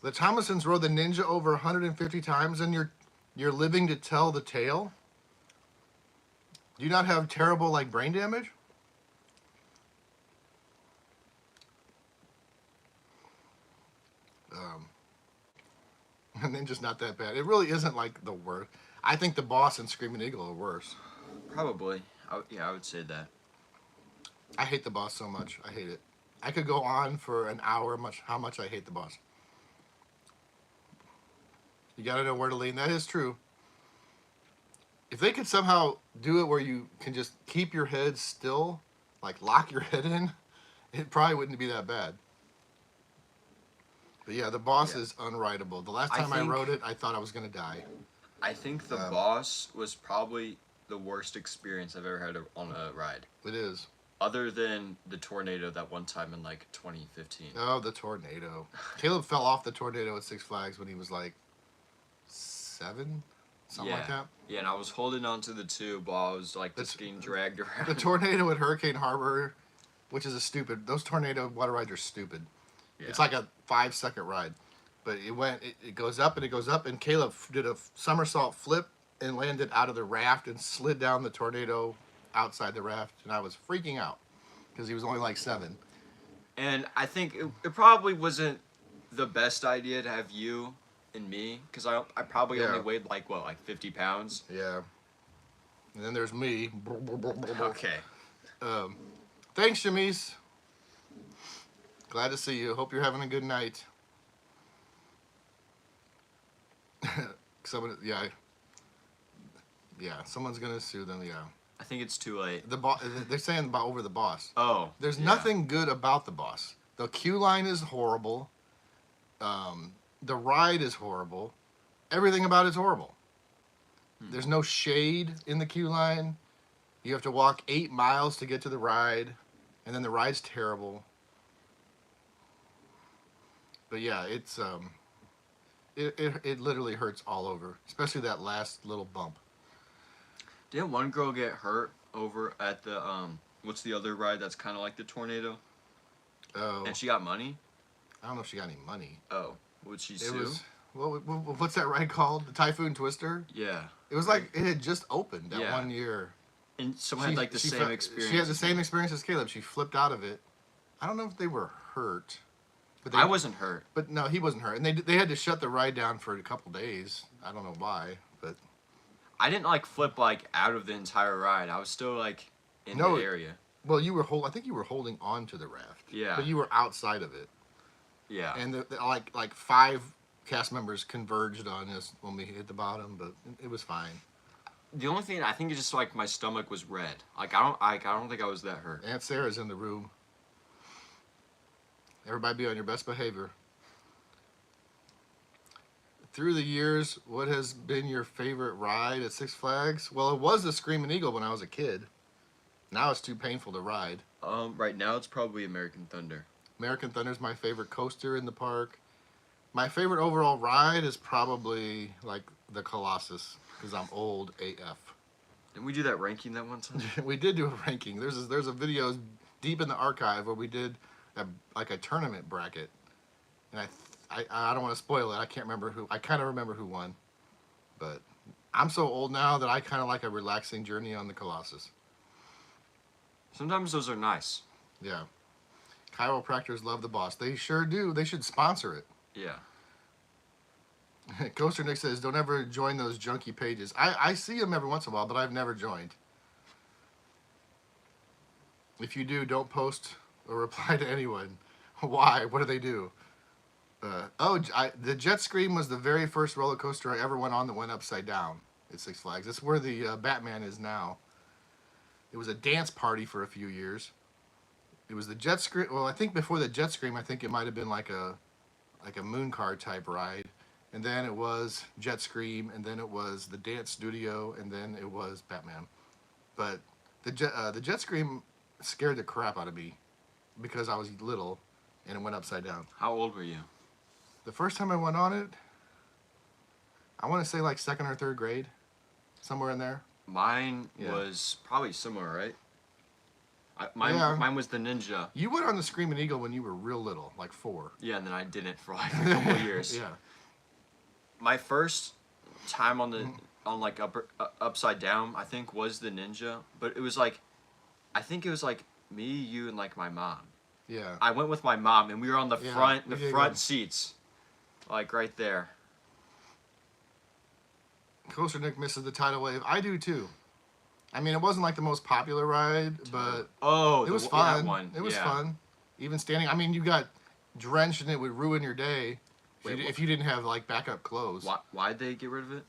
The Thomasons rode the Ninja over 150 times, and you're living to tell the tale. Do you not have terrible like brain damage? Um, and then just not that bad. It really isn't like the worst. I think the Boss and Screaming Eagle are worse. Probably. Yeah, I would say that. I hate the Boss so much. I hate it. I could go on for an hour how much I hate the Boss. You gotta know where to lean. That is true. If they could somehow do it where you can just keep your head still, like lock your head in, it probably wouldn't be that bad. But yeah, the Boss Yeah. is unwritable. The last I time I think- wrote it, I thought I was gonna die. I think the Boss was probably the worst experience I've ever had on a ride. It is. Other than the tornado that one time in like 2015. Oh, the tornado. Caleb fell off the tornado at Six Flags when he was like 7, something like that. Yeah, and I was holding onto the tube while I was like just getting dragged around. The tornado at Hurricane Harbor, which is those tornado water rides are stupid. Yeah. It's like a 5-second ride. But it goes up and it goes up, and Caleb did a somersault flip and landed out of the raft and slid down the tornado outside the raft, and I was freaking out because he was only like 7. And I think it probably wasn't the best idea to have you and me, because I probably Yeah. only weighed like 50 pounds. Yeah. And then there's me. Okay. Thanks, Shamise. Glad to see you. Hope you're having a good night. Someone, yeah, someone's gonna sue them. Yeah, I think it's too late. they're saying about over the Boss. Oh. There's yeah. nothing good about the Boss. The queue line is horrible. The ride is horrible. Everything about it's horrible. There's no shade in the queue line. You have to walk 8 miles to get to the ride, and then the ride's terrible. But yeah, it's it literally hurts all over, especially that last little bump. Didn't one girl get hurt over at the what's the other ride that's kind of like the tornado? Oh, And she got money? I don't know if she got any money. Oh. Would she It sue? was what's that ride called? The Typhoon Twister. Yeah. It was like it had just opened that Yeah. one year. And someone had like the same experience. She had the same experience as Caleb. She flipped out of it. I don't know if they were hurt, but I wasn't hurt. But no, he wasn't hurt, and they had to shut the ride down for a couple days. I don't know why, but I didn't like flip like out of the entire ride. I was still like in No, the area. well, I think you were holding on to the raft. Yeah. But you were outside of it, Yeah. and like 5 cast members converged on us when we hit the bottom, but it was fine. The only thing I think is just like my stomach was red. Like I don't think I was that hurt. Aunt Sarah's in the room. Everybody be on your best behavior. Through the years, what has been your favorite ride at Six Flags? Well, it was the Screaming Eagle when I was a kid. Now it's too painful to ride. Right now it's probably American Thunder. American Thunder's my favorite coaster in the park. My favorite overall ride is probably like the Colossus because I'm old AF. Didn't we do that ranking that one time? We did do a ranking. There's a video deep in the archive where we did a tournament bracket, and I don't want to spoil it. I can't remember who. I kind of remember who won, but I'm so old now that I kind of like a relaxing journey on the Colossus. Sometimes those are nice. Yeah, chiropractors love the Boss. They sure do. They should sponsor it. Yeah. Coaster Nick says, "Don't ever join those junky pages." I see them every once in a while, but I've never joined. If you do, don't post or reply to anyone. Why? What do they do? The Jet Scream was the very first roller coaster I ever went on that went upside down at Six Flags. That's where the Batman is now. It was a dance party for a few years. It was the Jet Scream. Well, I think before the Jet Scream, I think it might have been like a moon car type ride. And then it was Jet Scream, and then it was the Dance Studio, and then it was Batman. But the Jet Scream scared the crap out of me because I was little, and it went upside down. How old were you? The first time I went on it, I want to say like second or third grade, somewhere in there. Mine Yeah. was probably similar, right? Yeah. Mine was the Ninja. You went on the Screaming Eagle when you were real little, like 4. Yeah, and then I didn't for like a couple years. Yeah. My first time on the on like upside down, I think, was the Ninja, but it was like, I think it was like me, you, and like my mom. Yeah. I went with my mom, and we were on the Yeah, front we did front go. seats, like right there. Coaster Nick misses the tidal wave. I do too. I mean, it wasn't like the most popular ride, but Oh, it was that fun. one. It was Yeah. fun. Even standing, I mean, you got drenched and it would ruin your day Wait, if you didn't have like backup clothes. Why'd they get rid of it?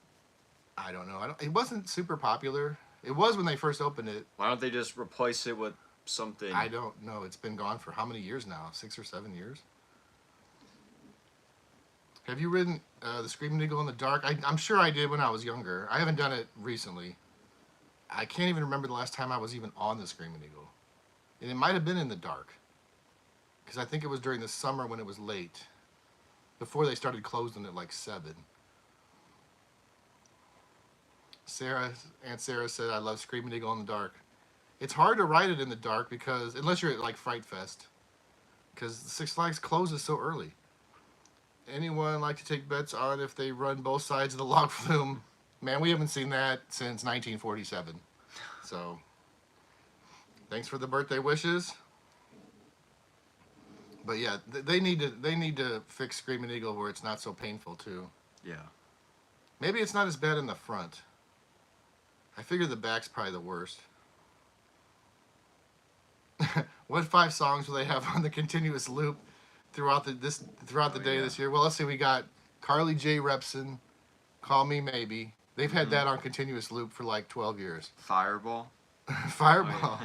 I don't know. It wasn't super popular. It was when they first opened it. Why don't they just replace it with something? I don't know. It's been gone for how many years now? 6 or 7 years? Have you ridden the Screaming Eagle in the dark? I'm sure I did when I was younger. I haven't done it recently. I can't even remember the last time I was even on the Screaming Eagle. And it might have been in the dark. Because I think it was during the summer when it was late. Before they started closing at like 7. Aunt Sarah said, I love Screaming Eagle in the dark. It's hard to ride it in the dark because, unless you're at like Fright Fest. Because Six Flags closes so early. Anyone like to take bets on if they run both sides of the log flume? Man, we haven't seen that since 1947. So, thanks for the birthday wishes. But yeah, they need to fix Screaming Eagle where it's not so painful too. Yeah. Maybe it's not as bad in the front. I figure the back's probably the worst. What 5 songs will they have on the continuous loop throughout the day this year? Well, let's see. We got Carly J. Repson, "Call Me Maybe." They've had that on continuous loop for like 12 years. Fireball. Fireball.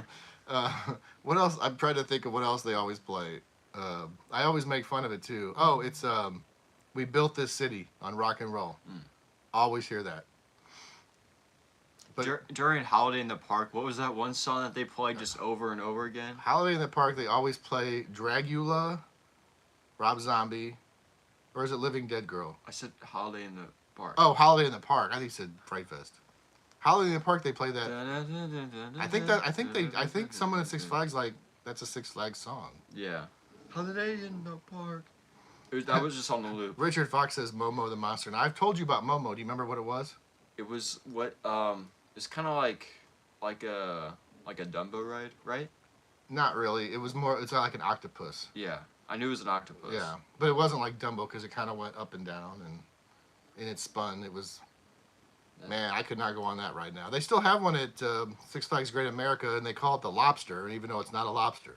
Oh, yeah. What else? I'm trying to think of what else they always play. I always make fun of it too. Oh, it's "We Built This City" on Rock and Roll. Always hear that. But During Holiday in the Park, what was that one song that they played just over and over again? Holiday in the Park, they always play Dragula, Rob Zombie, or is it Living Dead Girl? I said Holiday in the Park. Oh, Holiday in the Park. I think you said Fright Fest. Holiday in the Park, they play that. I think someone at Six Flags like that's a Six Flags song. Yeah. Holiday in the Park. That was just on the loop. Richard Fox says Momo the Monster. Now I've told you about Momo. Do you remember what it was? It was what it's kind of like a Dumbo ride, right? Not really. It was more. It's like an octopus. Yeah, I knew it was an octopus. Yeah, but it wasn't like Dumbo because it kind of went up and down and it spun. It was. Man, I could not go on that right now. They still have one at Six Flags Great America, and they call it the Lobster, even though it's not a lobster.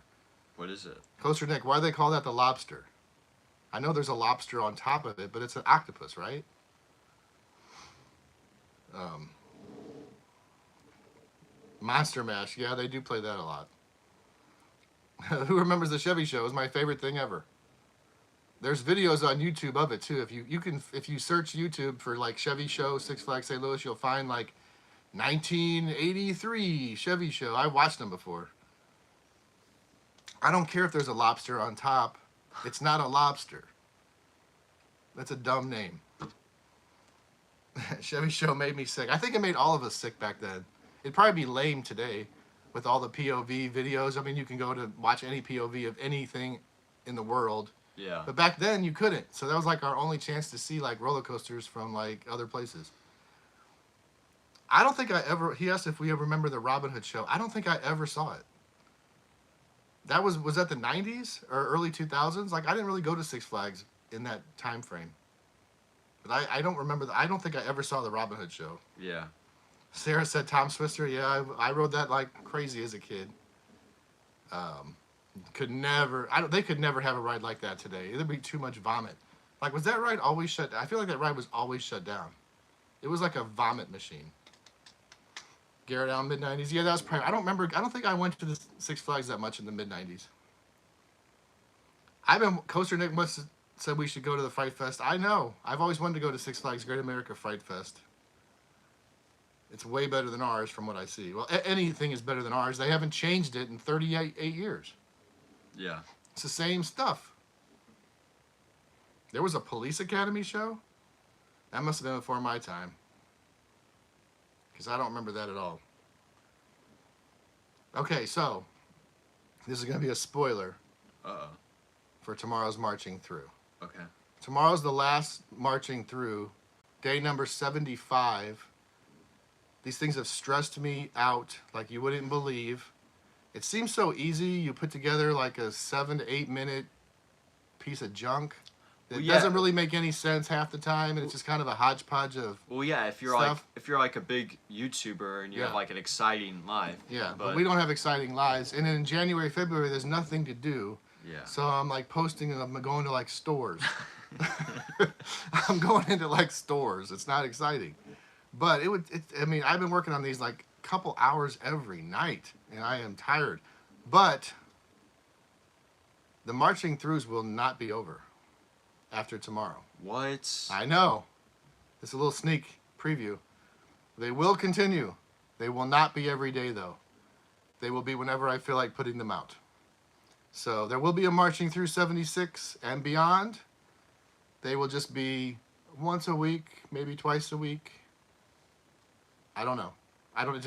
What is it? Coaster Nick, why do they call that the Lobster? I know there's a lobster on top of it, but it's an octopus, right? Monster Mash, yeah, they do play that a lot. Who remembers the Chevy Show? It was my favorite thing ever. There's videos on YouTube of it too. If you search YouTube for like Chevy Show, Six Flags St. Louis, you'll find like 1983 Chevy Show. I watched them before. I don't care if there's a lobster on top. It's not a lobster. That's a dumb name. Chevy Show made me sick. I think it made all of us sick back then. It'd probably be lame today with all the POV videos. I mean, you can go to watch any POV of anything in the world. Yeah. But back then you couldn't. So that was like our only chance to see like roller coasters from like other places. I don't think I ever, he asked if we ever remember the Robin Hood show. I don't think I ever saw it. That was that the 90s or early 2000s? Like I didn't really go to Six Flags in that time frame. But I don't remember, I don't think I ever saw the Robin Hood show. Yeah. Sarah said Tom Swister. Yeah, I rode that like crazy as a kid. They could never have a ride like that today. It'd be too much vomit. Like, was that ride always shut down? I feel like that ride was always shut down. It was like a vomit machine. Garrett Allen, mid-90s. Yeah, that was probably, I don't think I went to the Six Flags that much in the mid-90s. Coaster Nick must have said we should go to the Fright Fest. I know. I've always wanted to go to Six Flags Great America Fright Fest. It's way better than ours from what I see. Well, anything is better than ours. They haven't changed it in 38 years. Yeah. It's the same stuff. There was a Police Academy show? That must have been before my time. Because I don't remember that at all. Okay, so this is going to be a spoiler Uh-oh. for tomorrow's marching through. Okay. Tomorrow's the last marching through, day number 75. These things have stressed me out like you wouldn't believe. It seems so easy. You put together like a 7 to 8 minute piece of junk. It Well, yeah. doesn't really make any sense half the time, and it's just kind of a hodgepodge of Well, yeah, if you're stuff. like a big YouTuber and you have Yeah. like an exciting life. Yeah, but we don't have exciting lives. And in January, February, there's nothing to do. Yeah. So I'm like posting and I'm going to like stores. I'm going into like stores. It's not exciting. But I mean, I've been working on these like couple hours every night and I am tired. But the marching throughs will not be over after tomorrow. What? I know. It's a little sneak preview. They will continue. They will not be every day though. They will be whenever I feel like putting them out. So there will be a marching through 76 and beyond. They will just be once a week, maybe twice a week. I don't know.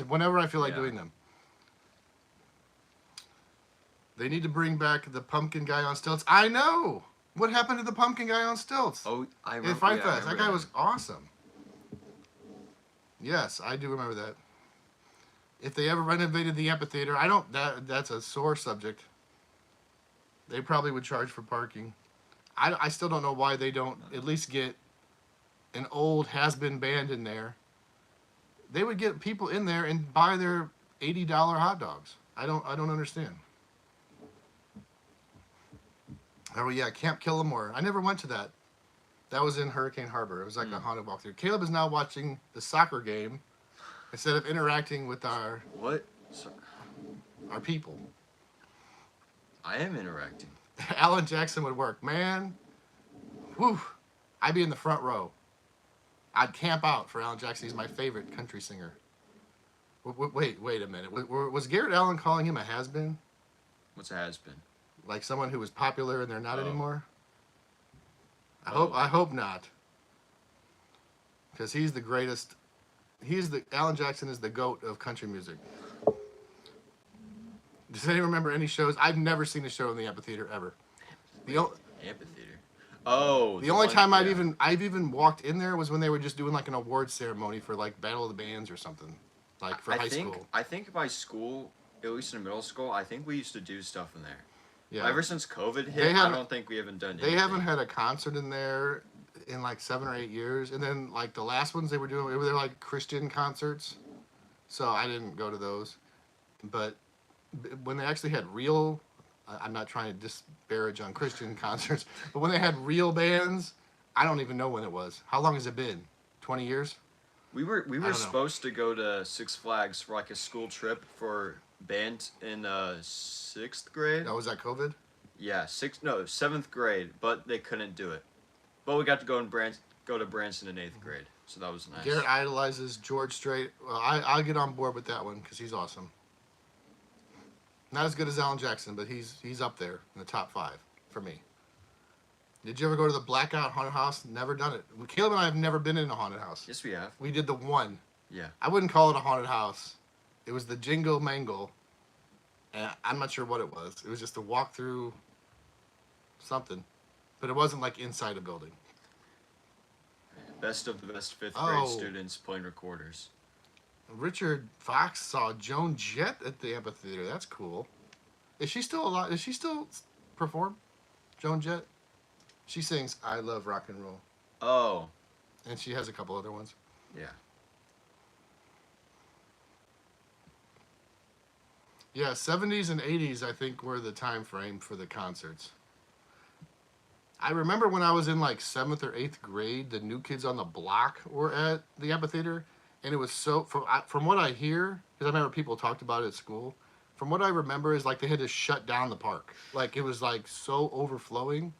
Whenever I feel like doing them. They need to bring back the pumpkin guy on stilts. I know. What happened to the pumpkin guy on stilts? Oh, I In remember. Fight Yeah, I Fest. That remember guy that. was awesome. Yes, I do remember that. If they ever renovated the amphitheater, that's a sore subject. They probably would charge for parking. I still don't know why they don't at least get an old has-been band in there. They would get people in there and buy their $80 hot dogs. I don't understand. Oh yeah, Camp Killamore. I never went to that. That was in Hurricane Harbor. It was like a haunted walkthrough. Caleb is now watching the soccer game instead of interacting with our What? people. I am interacting. Alan Jackson would work. Man, whew, I'd be in the front row. I'd camp out for Alan Jackson. He's my favorite country singer. Wait a minute. Was Garrett Allen calling him a has-been? What's a has been? Like someone who was popular and they're not anymore? I Oh. hope not. Because he's the greatest. Alan Jackson is the GOAT of country music. Does anyone remember any shows? I've never seen a show in the amphitheater ever. Amphitheater. Oh. The only one- time yeah. I've even walked in there was when they were just doing like an award ceremony for like Battle of the Bands or something, like for high school. I think my school, at least in middle school, I think we used to do stuff in there. Yeah. Ever since COVID They hit, I haven't- don't think we haven't done. They anything. haven't had a concert in there in like 7 or 8 years, and then like the last ones they were doing, they were like Christian concerts, so I didn't go to those. But when they actually had real, I'm not trying to disparage on Christian concerts, but when they had real bands, I don't even know when it was. How long has it been? 20 years? We were don't know. supposed to go to Six Flags for like a school trip for band in 6th grade. Oh, was that COVID? Yeah, 7th grade, but they couldn't do it. But we got to go to Branson in 8th grade, so that was nice. Garrett idolizes George Strait. Well, I'll get on board with that one because he's awesome. Not as good as Alan Jackson, but he's up there in the top 5 for me. Did you ever go to the Blackout Haunted House? Never done it. Caleb and I have never been in a haunted house. Yes, we have. We did the one. Yeah. I wouldn't call it a haunted house. It was the Jingle Mangle. And I'm not sure what it was. It was just a walk through something. But it wasn't like inside a building. Best of the best 5th Oh. grade students playing recorders. Richard Fox saw Joan Jett at the amphitheater. That's cool. Is she still alive? Does she still perform? Joan Jett? She sings I Love Rock and Roll. Oh. And she has a couple other ones. Yeah. Yeah, 70s and 80s I think were the time frame for the concerts. I remember when I was in like 7th or 8th grade, the New Kids on the Block were at the amphitheater. And it was so, from what I hear, because I remember people talked about it at school, from what I remember is like they had to shut down the park. Like it was like so overflowing,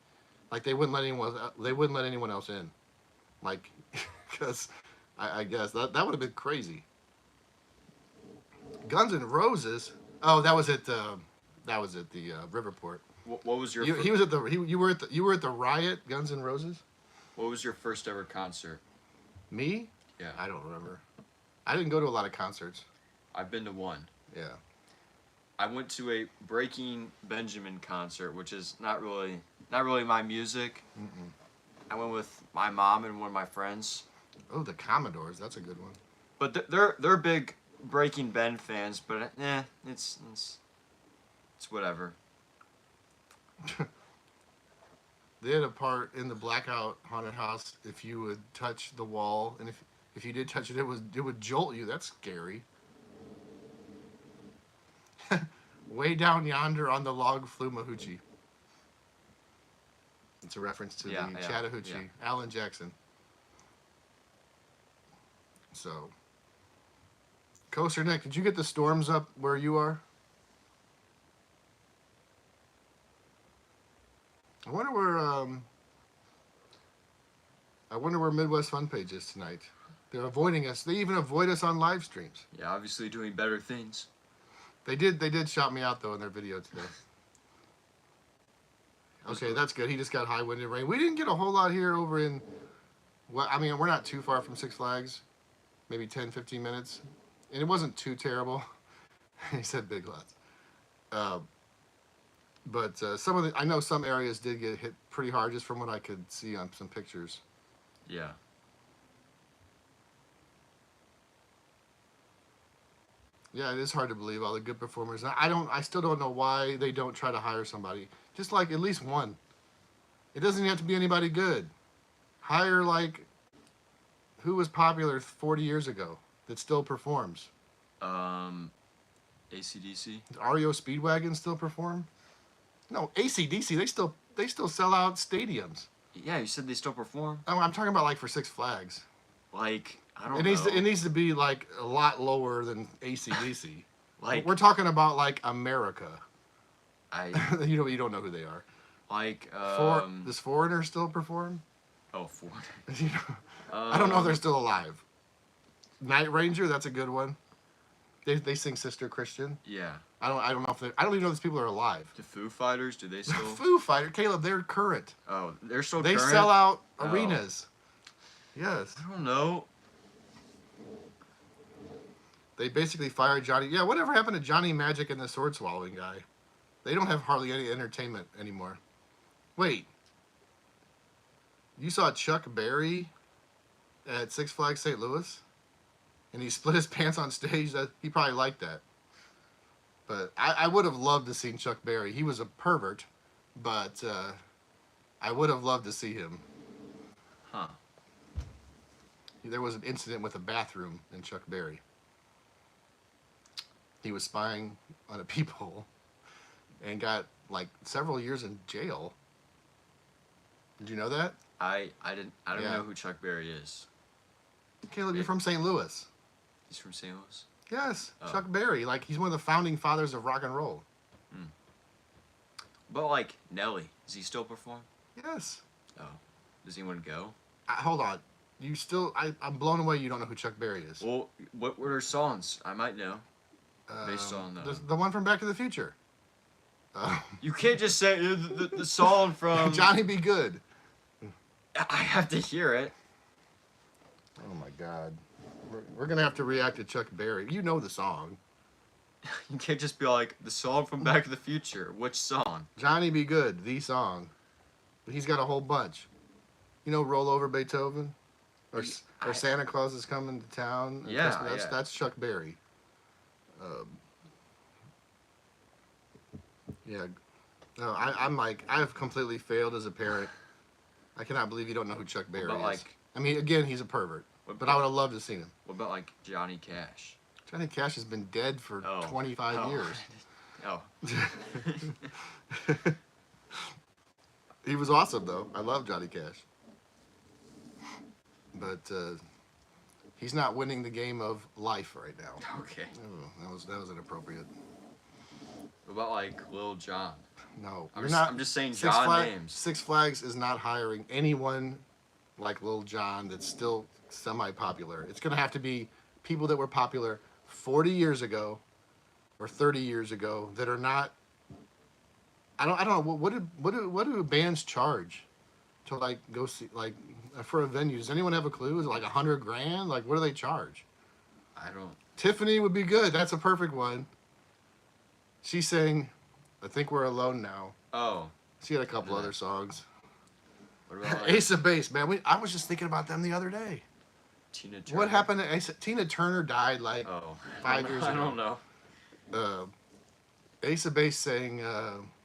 like they wouldn't let anyone else in. Like, because I guess that would have been crazy. Guns N' Roses. Oh, that was at the Riverport. What was your He was at the you were at the Riot, Guns N' Roses. what was your first ever concert? Me? Yeah, I don't remember. I didn't go to a lot of concerts. I've been to one. Yeah. I went to a Breaking Benjamin concert, which is not really my music. Mm-mm. I went with my mom and one of my friends. Oh, the Commodores. That's a good one. But they're big Breaking Ben fans, but it's whatever. They had a part in the Blackout Haunted House. If you would touch the wall, and if you did touch it, it would jolt you. That's scary. Way down yonder on the log flew Mahoochie. It's a reference to the Chattahoochee, Alan Jackson. So, Coaster Nick, did you get the storms up where you are? I wonder where Midwest Fun Page is tonight. They're avoiding us. They even avoid us on live streams. Yeah, obviously doing better things. They did shout me out though in their video today. Okay, that's good. He just got high wind and rain. We didn't get a whole lot here over in, well, I mean, we're not too far from Six Flags. Maybe 10, 15 minutes. And it wasn't too terrible. He said big lots. But I know some areas did get hit pretty hard just from what I could see on some pictures. Yeah. Yeah, it is hard to believe all the good performers. I still don't know why they don't try to hire somebody. Just like at least one. It doesn't have to be anybody good. Hire like who was popular 40 years ago that still performs. AC/DC. Does REO Speedwagon still perform? No, AC/DC. They still sell out stadiums. Yeah, you said they still perform. Oh, I'm talking about like for Six Flags. Like I don't It know. it needs to be like a lot lower than AC/DC. Like We're talking about like America. I you don't know who they are. like Does Foreigner still perform? oh Ford. You know, I don't know if they're still alive. Night Ranger, that's a good one. They sing Sister Christian. Yeah. I don't know if I don't even know if these people are alive. The Foo Fighters, do they still? Foo Fighter, Caleb, they're current. Oh, they're still. They current? sell out Oh. arenas. Yes. I don't know. They basically fired Johnny. Yeah, whatever happened to Johnny Magic and the sword swallowing guy? They don't have hardly any entertainment anymore. Wait. You saw Chuck Berry at Six Flags St. Louis? And he split his pants on stage. He probably liked that. But I would have loved to see Chuck Berry. He was a pervert, but I would have loved to see him. Huh. There was an incident with a bathroom in Chuck Berry. He was spying on a peephole and got like several years in jail. Did you know that? I don't Yeah. know who Chuck Berry is. Caleb, you're from St. Louis. He's from St. Louis. Yes, Oh. Chuck Berry. Like he's one of the founding fathers of rock and roll. But like Nelly, does he still perform? Yes. Oh, does anyone go? Hold on. You still? I'm blown away. You don't know who Chuck Berry is. Well, what were their songs? I might know. Based on the one from Back to the Future. You can't just say the song from Johnny Be Good. I have to hear it. Oh my God. We're gonna have to react to Chuck Berry. You know the song. You can't just be like the song from Back to the Future. Which song? Johnny Be Good, the song. He's got a whole bunch. You know, Roll Over Beethoven, or Santa Claus is Coming to Town. Yeah, that's Chuck Berry. Yeah. No, I'm like I've completely failed as a parent. I cannot believe you don't know who Chuck Berry But is. like, I mean, again, he's a pervert. But I would have loved to have seen him. what about like Johnny Cash? Johnny Cash has been dead for 25 years. Oh. He was awesome, though. I love Johnny Cash. But he's not winning the game of life right now. Okay. Oh, that was inappropriate. What about like Lil Jon? No, I'm just saying John names. Six Flags is not hiring anyone like Lil Jon that's still semi-popular. It's going to have to be people that were popular 40 years ago or 30 years ago that are not I don't know what do bands charge to like go see like for a venue? Does anyone have a clue? Is it like $100,000? Like what do they charge? I don't. Tiffany would be good. That's a perfect one. She sang, "I Think We're Alone Now." Oh, She had a couple Yeah. other songs. what about like, Ace of Base, man. I was just thinking about them the other day. Tina Turner? What happened to Ace? Tina Turner died like Oh, 5 years I ago. don't know. Uh, Ace of Base sang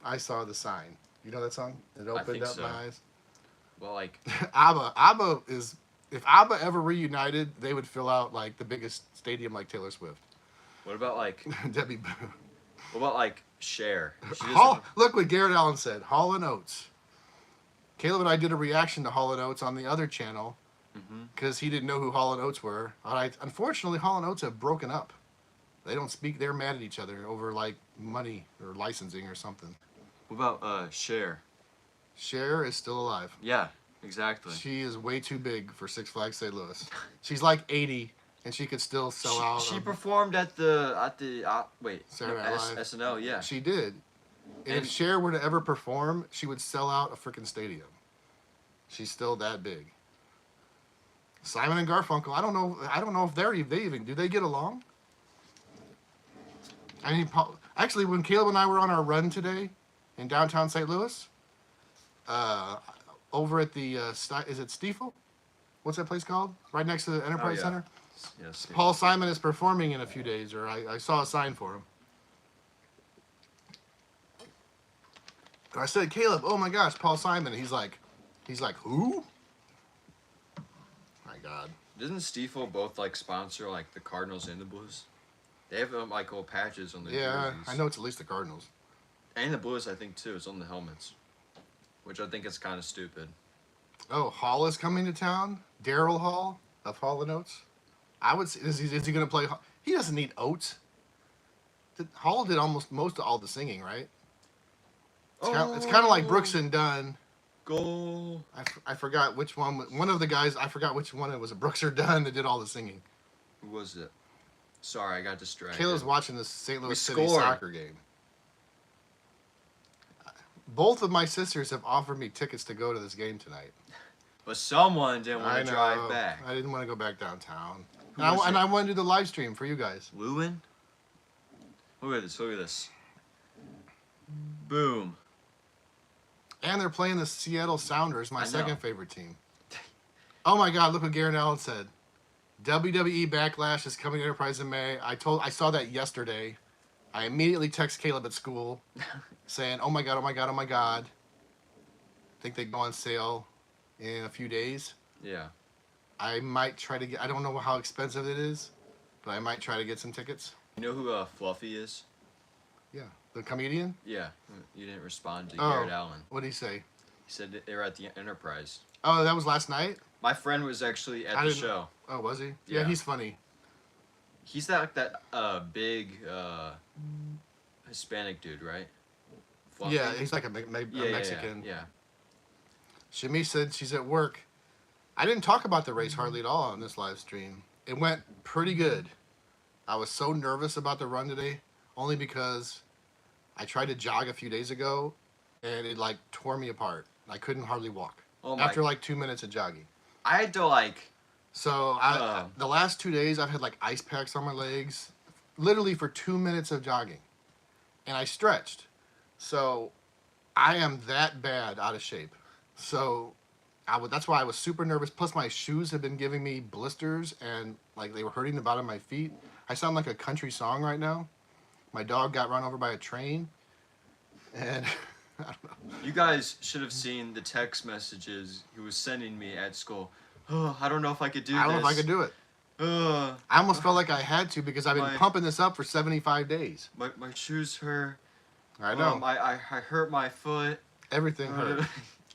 "I Saw the Sign." You know that song? It opened think up so. my eyes. Well, like, ABBA is if ABBA ever reunited, they would fill out like the biggest stadium like Taylor Swift. what about like, Debbie Boo. what about like Cher? She doesn't- Look what Garrett Allen said. Hall and Oates. Caleb and I did a reaction to Hall and Oates on the other channel Mhm. because he didn't know who Hall and Oates were. Unfortunately, Hall and Oates have broken up. They don't speak. They're mad at each other over like money or licensing or something. What about Cher? Cher is still alive. Yeah, exactly. She is way too big for Six Flags St. Louis. She's like 80, and she could still sell out. She performed at the wait Saturday Night Live. SNL. Yeah. She did. And if And- Cher were to ever perform, she would sell out a freaking stadium. She's still that big. Simon and Garfunkel. I don't know if they even do they get along. I mean, actually, when Caleb and I were on our run today in downtown St. Louis, over at the is it Stiefel? What's that place called? Right next to the Enterprise yeah. Center. Yes. Paul Simon is performing in a few days, or I saw a sign for him. I said, Caleb, oh my gosh, Paul Simon. He's like, who? My God. Doesn't Stiefel both like sponsor like the Cardinals and the Blues? They have like little patches on the Yeah, jerseys. I know it's at least the Cardinals. And the Blues, I think too. It's on the helmets, which I think is kind of stupid. Oh, Hall is coming to town. Daryl Hall of Hall and Oates. I would say, is he going to play? He doesn't need Oates. Hall did almost most of all the singing, right? It's kind of like Brooks and Dunn. Goal. I forgot which one. One of the guys, I forgot which one it was. Brooks or Dunn that did all the singing. Who was it? Sorry, I got distracted. Caleb's watching the St. We Louis City scored. soccer game. Both of my sisters have offered me tickets to go to this game tonight. But someone didn't want I to know. drive back. I didn't want to go back downtown. Who And was I it? wanted to do the live stream for you guys. Lewin? Look at this. Look at this. Boom. And they're playing the Seattle Sounders, my I know. second favorite team. Oh my God! Look what Garrett Allen said. WWE Backlash is coming to Enterprise in May. I saw that yesterday. I immediately text Caleb at school, saying, "Oh my God! Oh my God! Oh my God!" I think they go on sale in a few days. Yeah. I might try to get. I don't know how expensive it is, but I might try to get some tickets. You know who Fluffy is? Yeah, the comedian. Yeah. You didn't respond to Oh. Garrett Allen. What did he say? He said that they were at the Enterprise. Oh, that was last night. My friend was actually at I the didn't- show. Oh, was he? Yeah, Yeah. he's funny. He's that big Hispanic dude, right? Fluffy? Yeah, he's like a Yeah, Mexican. Yeah. Shami said she's at work. I didn't talk about the race hardly at all on this live stream. It went pretty good. I was so nervous about the run today, only because I tried to jog a few days ago, and it like tore me apart. I couldn't hardly walk Oh my. after like 2 minutes of jogging. I had to like. So the last 2 days I've had like ice packs on my legs, literally for 2 minutes of jogging, and I stretched. So I am that bad out of shape. So that's why I was super nervous. Plus my shoes have been giving me blisters and like they were hurting the bottom of my feet. I sound like a country song right now. My dog got run over by a train, and I don't know. You guys should have seen the text messages he was sending me at school. Oh, I don't know if I could do this. I don't know if I could do it. Uh, I almost felt like I had to because I've been My- pumping this up for 75 days. my shoes hurt. I know. I hurt my foot. Everything hurt.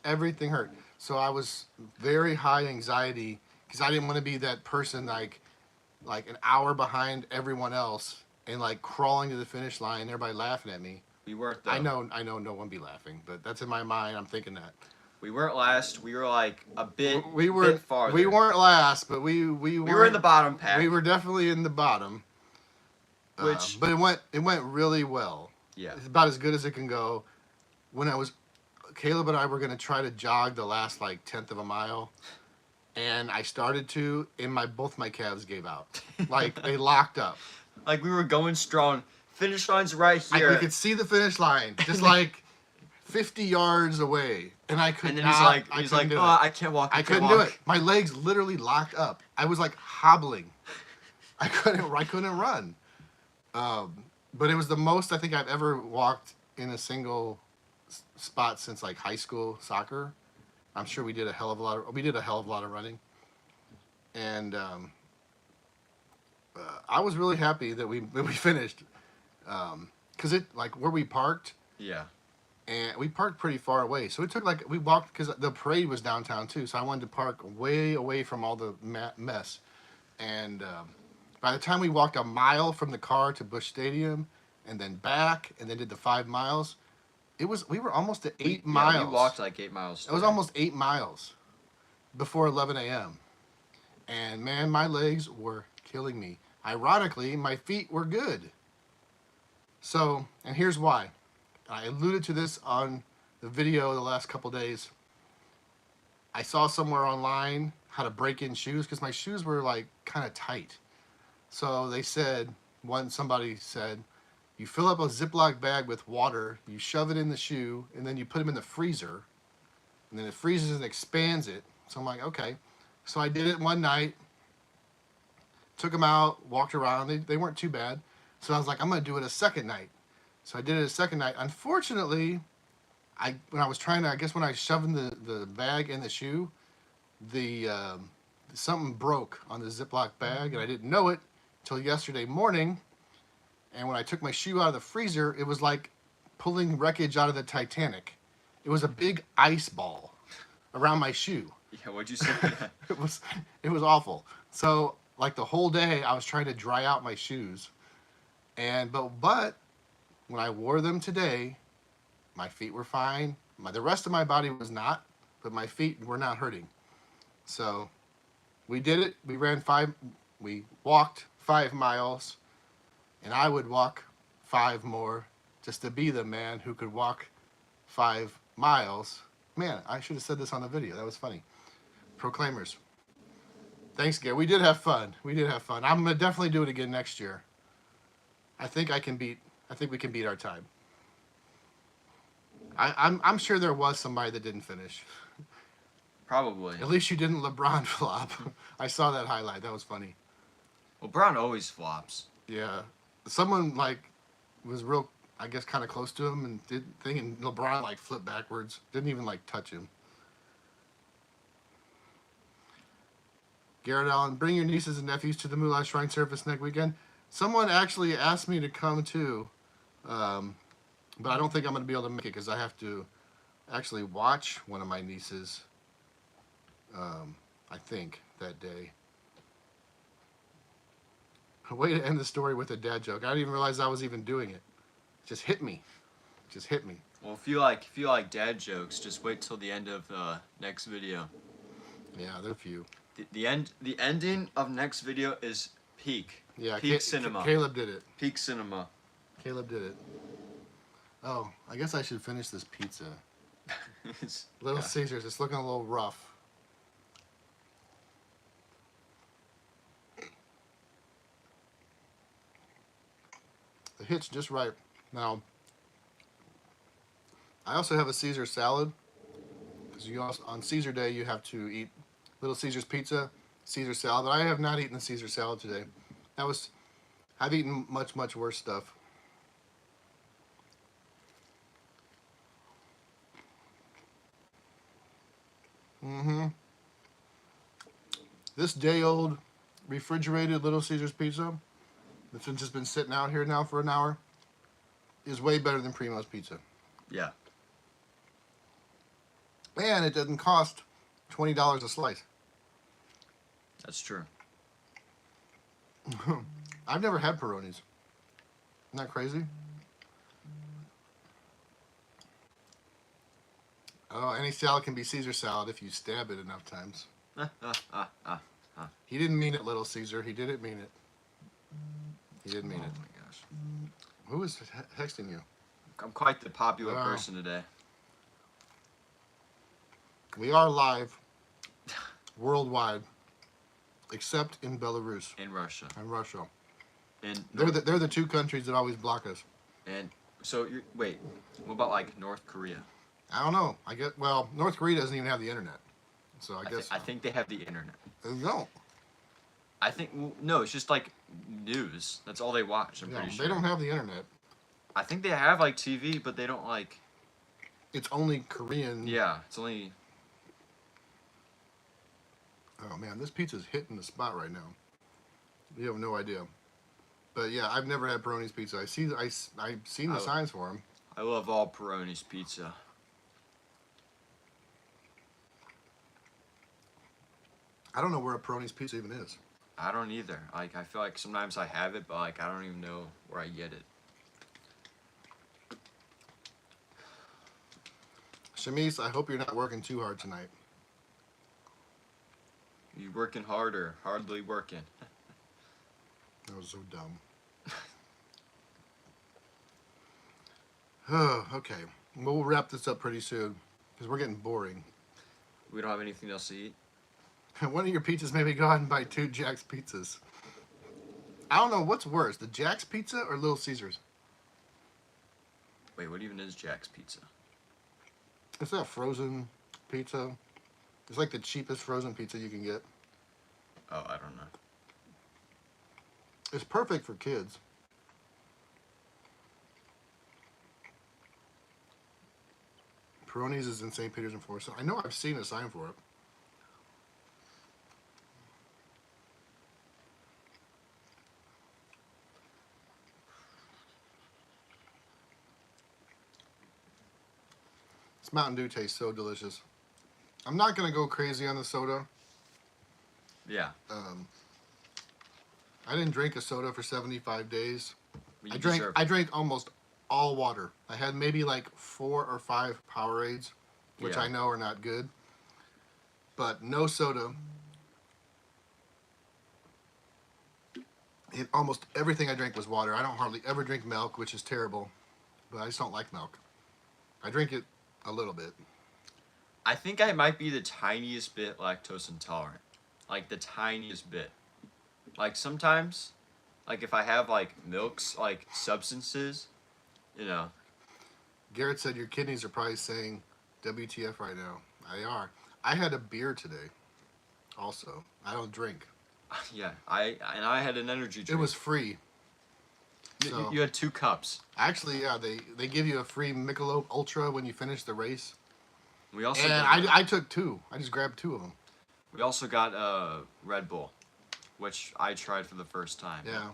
Everything hurt. So I was very high anxiety because I didn't want to be that person like an hour behind everyone else and like crawling to the finish line, everybody laughing at me. We weren't. Though. I know no one be laughing, but that's in my mind. I'm thinking that. We weren't last. We were like a bit. We were bit farther. we weren't last, but we were in the bottom pack. We were definitely in the bottom. Which- but it went really well. Yeah. It's about as good as it can go. when Caleb and I were gonna try to jog the last like 10th of a mile, and I started to, and both my calves gave out, like they locked up. Like we were going strong. Finish line's right here. We could see the finish line, just like 50 yards away, and I could and then not. he's like, oh, I can't walk. I couldn't do it. My legs literally locked up. I was like hobbling. I couldn't run. But it was the most I think I've ever walked in a single spot since like high school soccer. I'm sure we did a hell of a lot of running, and I was really happy that we finished, because it like where we parked. Yeah. And we parked pretty far away, so it took like we walked because the parade was downtown too. So I wanted to park way away from all the mess, and by the time we walked a mile from the car to Busch Stadium, and then back, and then did the 5 miles, we were almost at 8 miles. Yeah, we walked like 8 miles. It was almost 8 miles before 11 a.m. And man, my legs were killing me. Ironically, my feet were good. So, and here's why. I alluded to this on the video the last couple days. I saw somewhere online how to break in shoes because my shoes were like kind of tight. So they said, somebody said, you fill up a Ziploc bag with water, you shove it in the shoe, and then you put them in the freezer, and then it freezes and expands it. So I'm like, okay. So I did it one night, took them out, walked around. They weren't too bad. So I was like, I'm going to do it a second night. So I did it a second night. Unfortunately, when I was trying to, I guess when I shoved the bag in the shoe, something broke on the Ziploc bag, and I didn't know it until yesterday morning. And when I took my shoe out of the freezer, it was like pulling wreckage out of the Titanic. It was a big ice ball around my shoe. Yeah, what'd you say? It was awful. So like the whole day, I was trying to dry out my shoes, but when I wore them today, my feet were fine. The rest of my body was not, but my feet were not hurting. So we did it. We walked 5 miles, and I would walk 5 more just to be the man who could walk 5 miles. Man, I should have said this on the video. That was funny. Proclaimers. Thanks, Gary. We did have fun. I'm going to definitely do it again next year. I think we can beat our time. I'm sure there was somebody that didn't finish. Probably. At least you didn't LeBron flop. I saw that highlight. That was funny. Well, Brown always flops. Yeah. Someone like was real, I guess, kind of close to him and did thing, and LeBron like flipped backwards. Didn't even like touch him. Garrett Allen, bring your nieces and nephews to the Moolah Shrine Service next weekend. Someone actually asked me to come too, but I don't think I'm going to be able to make it because I have to actually watch one of my nieces, I think, that day. A way to end the story with a dad joke. I didn't even realize I was even doing it. It just hit me. Well, if you like dad jokes, just wait till the end of next video. Yeah, there are a few. The ending of next video is peak. Yeah, peak cinema. Caleb did it. Peak cinema. Caleb did it. Oh, I guess I should finish this pizza. Little Caesars. It's looking a little rough. The hit's just right. Now, I also have a Caesar salad because on Caesar Day you have to eat Little Caesars pizza, Caesar salad. But I have not eaten the Caesar salad today. I've eaten much worse stuff. This day-old refrigerated Little Caesars pizza that's just been sitting out here now for an hour is way better than Primo's pizza. Yeah. And it doesn't cost $20 a slice. That's true. I've never had Peronis. Isn't that crazy? Oh, any salad can be Caesar salad if you stab it enough times. He didn't mean it, Little Caesar. He didn't mean it. He didn't mean it. Oh my gosh. Who is texting you? I'm quite the popular person today. We are live worldwide, except in Belarus In Russia. and Russia. And They're the two countries that always block us. and so you're wait, what about like North Korea? I don't know. Well, North Korea doesn't even have the internet, so I guess I think they have the internet. they don't. I think no, it's just like news. That's all they watch. I'm No, pretty sure. they don't have the internet. I think they have like TV, but they don't like. It's only Korean. Yeah, it's only. Oh man, this pizza's hitting the spot right now. You have no idea. But yeah, I've never had Peroni's pizza. I've seen the signs for them. I love all Peroni's pizza. I don't know where a Peroni's pizza even is. I don't either. Like I feel like sometimes I have it, but like I don't even know where I get it. Shamise, I hope you're not working too hard tonight. You working hard or hardly working? That was so dumb. Okay, well, we'll wrap this up pretty soon because we're getting boring. We don't have anything else to eat. One of your pizzas maybe go out and buy 2 Jack's pizzas. I don't know what's worse, the Jack's pizza or Little Caesars. Wait, what even is Jack's Pizza? It's that frozen pizza. It's like the cheapest frozen pizza you can get. Oh, I don't know. It's perfect for kids. Peroni's is in St. Peter's and Forest. I know I've seen a sign for it. This Mountain Dew tastes so delicious. I'm not going to go crazy on the soda. Yeah. I didn't drink a soda for 75 days. But you deserve I it. drank almost all water. I had maybe like 4 or 5 Powerades, which Yeah. I know are not good. But no soda. Almost everything I drank was water. I don't hardly ever drink milk, which is terrible. But I just don't like milk. I drink it a little bit. I think I might be the tiniest bit lactose intolerant. Like the tiniest bit. Like sometimes, like if I have like milks, like substances, you know. Garrett said your kidneys are probably saying WTF right now. They are. I had a beer today. Also, I don't drink. Yeah, I had an energy drink. It was free. So, You had 2 cups. actually, yeah, they give you a free Michelob Ultra when you finish the race. We also And got, I took 2. I just grabbed 2 of them. we also got Red Bull, which I tried for the first time. Yeah.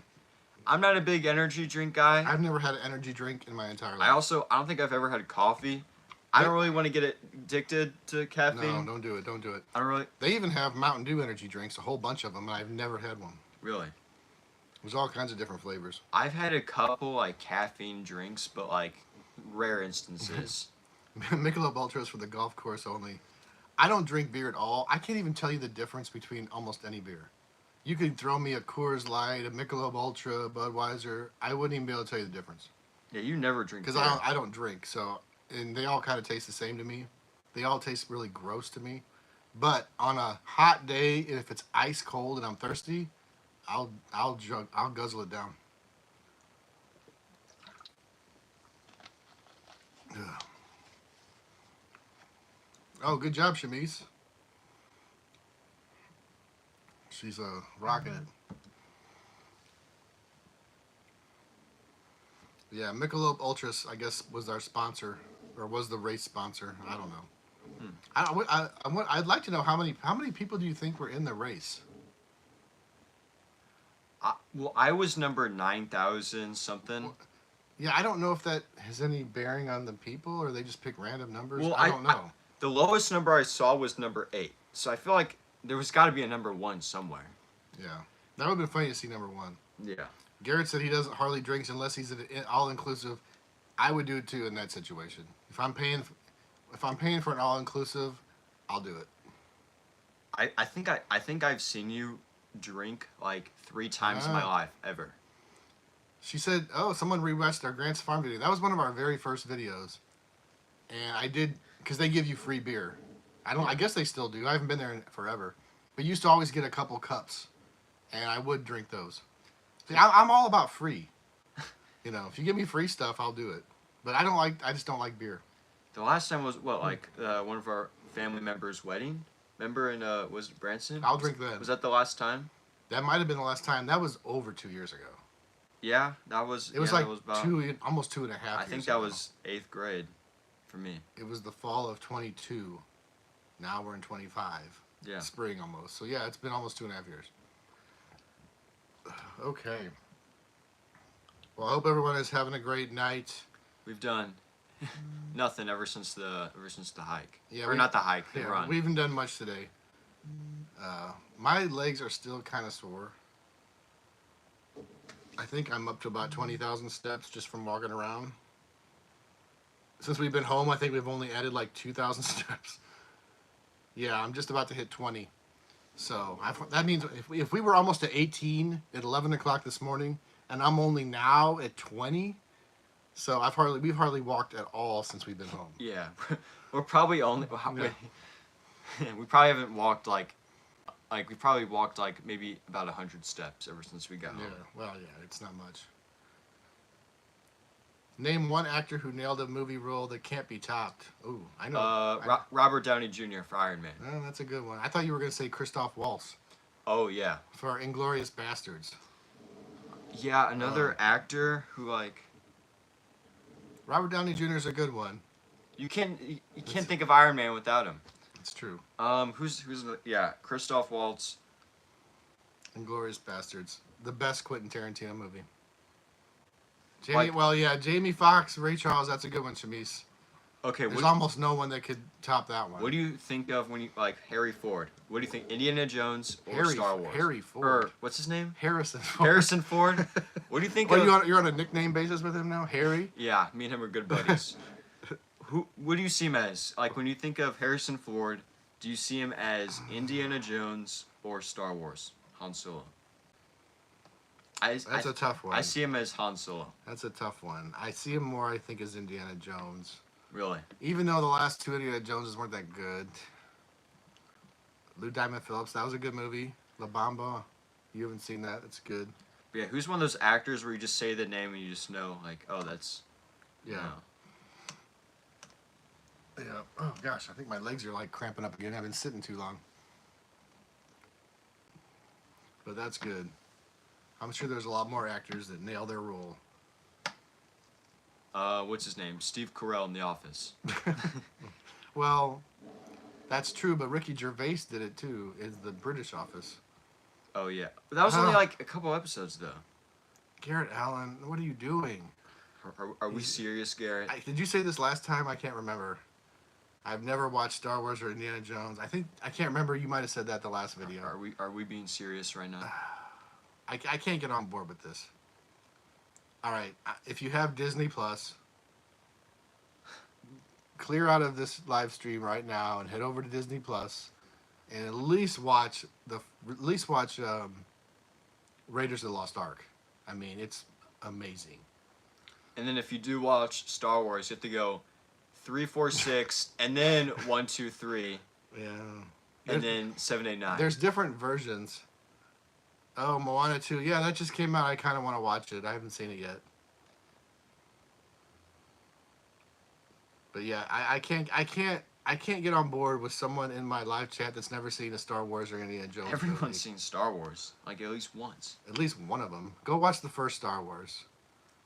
I'm not a big energy drink guy. I've never had an energy drink in my entire life. I don't think I've ever had coffee. I don't really want to get addicted to caffeine. No, don't do it. Don't do it. I don't really. They even have Mountain Dew energy drinks, a whole bunch of them, and I've never had one. Really. There's all kinds of different flavors. I've had a couple like caffeine drinks, but like rare instances. Michelob Ultras for the golf course only. I don't drink beer at all. I can't even tell you the difference between almost any beer. You could throw me a Coors Light, a Michelob Ultra, a Budweiser. I wouldn't even be able to tell you the difference. Yeah, you never drink Because beer. I don't drink, so, and they all kind of taste the same to me. They all taste really gross to me. But on a hot day, if it's ice cold and I'm thirsty, I'll guzzle it down. Ugh. Oh, good job, Shamise. She's rocking it. Yeah, Michelob Ultras, I guess, was our sponsor, or was the race sponsor. I don't know. I'd like to know how many people do you think were in the race? Well, I was number 9,000 something. Yeah, I don't know if that has any bearing on the people, or they just pick random numbers. Well, I don't know. The lowest number I saw was number 8. So I feel like there was got to be a number 1 somewhere. Yeah, that would have been funny to see number 1. Yeah. Garrett said he doesn't hardly drinks unless he's at an all-inclusive. I would do it too in that situation. If I'm paying for an all-inclusive, I'll do it. I think I've seen you drink like 3 times in my life ever. She said, "Oh, someone rewatched our Grant's Farm video. That was one of our very first videos, and I did because they give you free beer. I guess they still do. I haven't been there in forever, but you used to always get a couple cups, and I would drink those. See, I'm all about free. If you give me free stuff, I'll do it. But I just don't like beer. The last time was one of our family members' wedding. Remember was it Branson? I'll drink that. Was that the last time? That might have been the last time. That was over 2 years ago. Yeah, that was. It was yeah, like that was about, almost 2.5 years I think that was 8th grade, for me. It was the fall of 22. Now we're in 25. Yeah. Spring almost. So yeah, it's been almost 2.5 years. Okay. Well, I hope everyone is having a great night. We've done nothing ever since the hike. Yeah, or not the hike, the Yeah, run. we haven't done much today. My legs are still kind of sore. I think I'm up to about 20,000 steps just from walking around. Since we've been home, I think we've only added like 2,000 steps. Yeah, I'm just about to hit 20. So that means if we were almost at 18 at 11 o'clock this morning, and I'm only now at 20, so we've hardly walked at all since we've been home. Yeah, we're probably only. Yeah. We probably haven't walked like we probably walked like maybe about 100 steps ever since we got home. Yeah, well, yeah, it's not much. Name one actor who nailed a movie role that can't be topped. Ooh, I know. Robert Downey Jr. for Iron Man. Oh, that's a good one. I thought you were going to say Christoph Waltz Oh yeah, for Inglourious Bastards. yeah. Another actor who like Robert Downey Jr. is a good one. you can't think of Iron Man without him. It's true. Who's Christoph Waltz. Inglourious Bastards, the best Quentin Tarantino movie. Like- Jamie Foxx, Ray Charles, that's a good one, Shamise. Okay, There's almost no one that could top that one. what do you think of when you like Harry Ford? What do you think, Indiana Jones or Star Wars? Harry Ford. Or what's his name? Harrison Ford. Harrison Ford. What do you think Oh, of? you're on a nickname basis with him now? Harry? Yeah, me and him are good buddies. What do you see him as? Like when you think of Harrison Ford, do you see him as Indiana Jones or Star Wars? Han Solo. That's a tough one. I see him as Han Solo. That's a tough one. I see him more, I think, as Indiana Jones. Really? Even though the last two Indiana Joneses weren't that good. Lou Diamond Phillips, that was a good movie. La Bamba, you haven't seen that. It's good. But yeah, who's one of those actors where you just say the name and you just know, like, oh, that's... Yeah. you know. Yeah. Oh, gosh, I think my legs are, like, cramping up again. I've been sitting too long. But that's good. I'm sure there's a lot more actors that nail their role. What's his name? Steve Carell in The Office. Well, that's true, but Ricky Gervais did it, too, in the British Office. Oh, yeah. But that was only, like, a couple episodes, though. Garrett Allen, what are you doing? Are we serious, Garrett? Did you say this last time? I can't remember. I've never watched Star Wars or Indiana Jones. I can't remember. You might have said that the last video. Are we being serious right now? I can't get on board with this. All right, if you have Disney Plus, clear out of this live stream right now and head over to Disney Plus, and at least watch Raiders of the Lost Ark. I mean, it's amazing. And then if you do watch Star Wars, you have to go 3, 4, 6, and then 1, 2, 3, Yeah. and then 7, 8, 9. There's different versions. Oh, Moana 2. Yeah, that just came out. I kind of want to watch it. I haven't seen it yet. But yeah, I can't get on board with someone in my live chat that's never seen a Star Wars or Indiana Jones movie. Everyone's seen Star Wars, like at least once. At least one of them. Go watch the first Star Wars.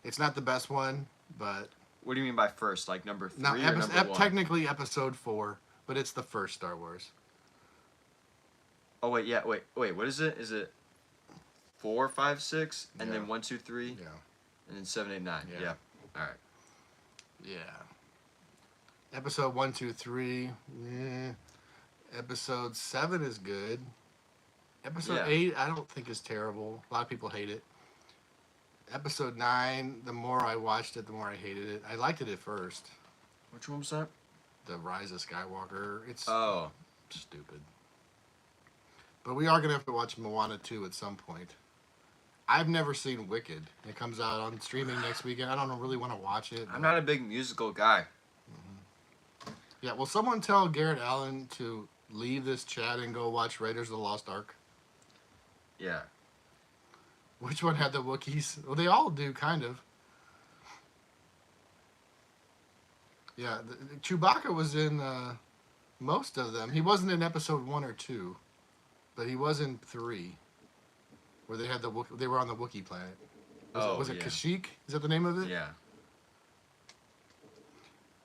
It's not the best one, but What do you mean by first? Like number 3 now or number 1? technically episode 4, but it's the first Star Wars. Oh wait, yeah, wait. What is it? Is it 4, 5, 6, and Yeah. then 1, 2, 3, Yeah. and then 7, 8, 9? Yeah. Yeah. All right. Yeah. Episode 1, 2, 3. Yeah. Episode 7 is good. Episode Yeah. 8, I don't think is terrible. A lot of people hate it. Episode 9, the more I watched it, the more I hated it. I liked it at first. Which one was that? The Rise of Skywalker. It's Oh, stupid. But we are going to have to watch Moana 2 at some point. I've never seen Wicked. It comes out on streaming next weekend. I don't really want to watch it. I'm not a big musical guy. Yeah, will someone tell Garrett Allen to leave this chat and go watch Raiders of the Lost Ark? Yeah. Which one had the Wookiees? Well, they all do, kind of. Yeah, Chewbacca was in most of them. He wasn't in episode 1 or 2, but he was in 3, where they had they were on the Wookiee planet. Was it Kashyyyk? Is that the name of it? Yeah.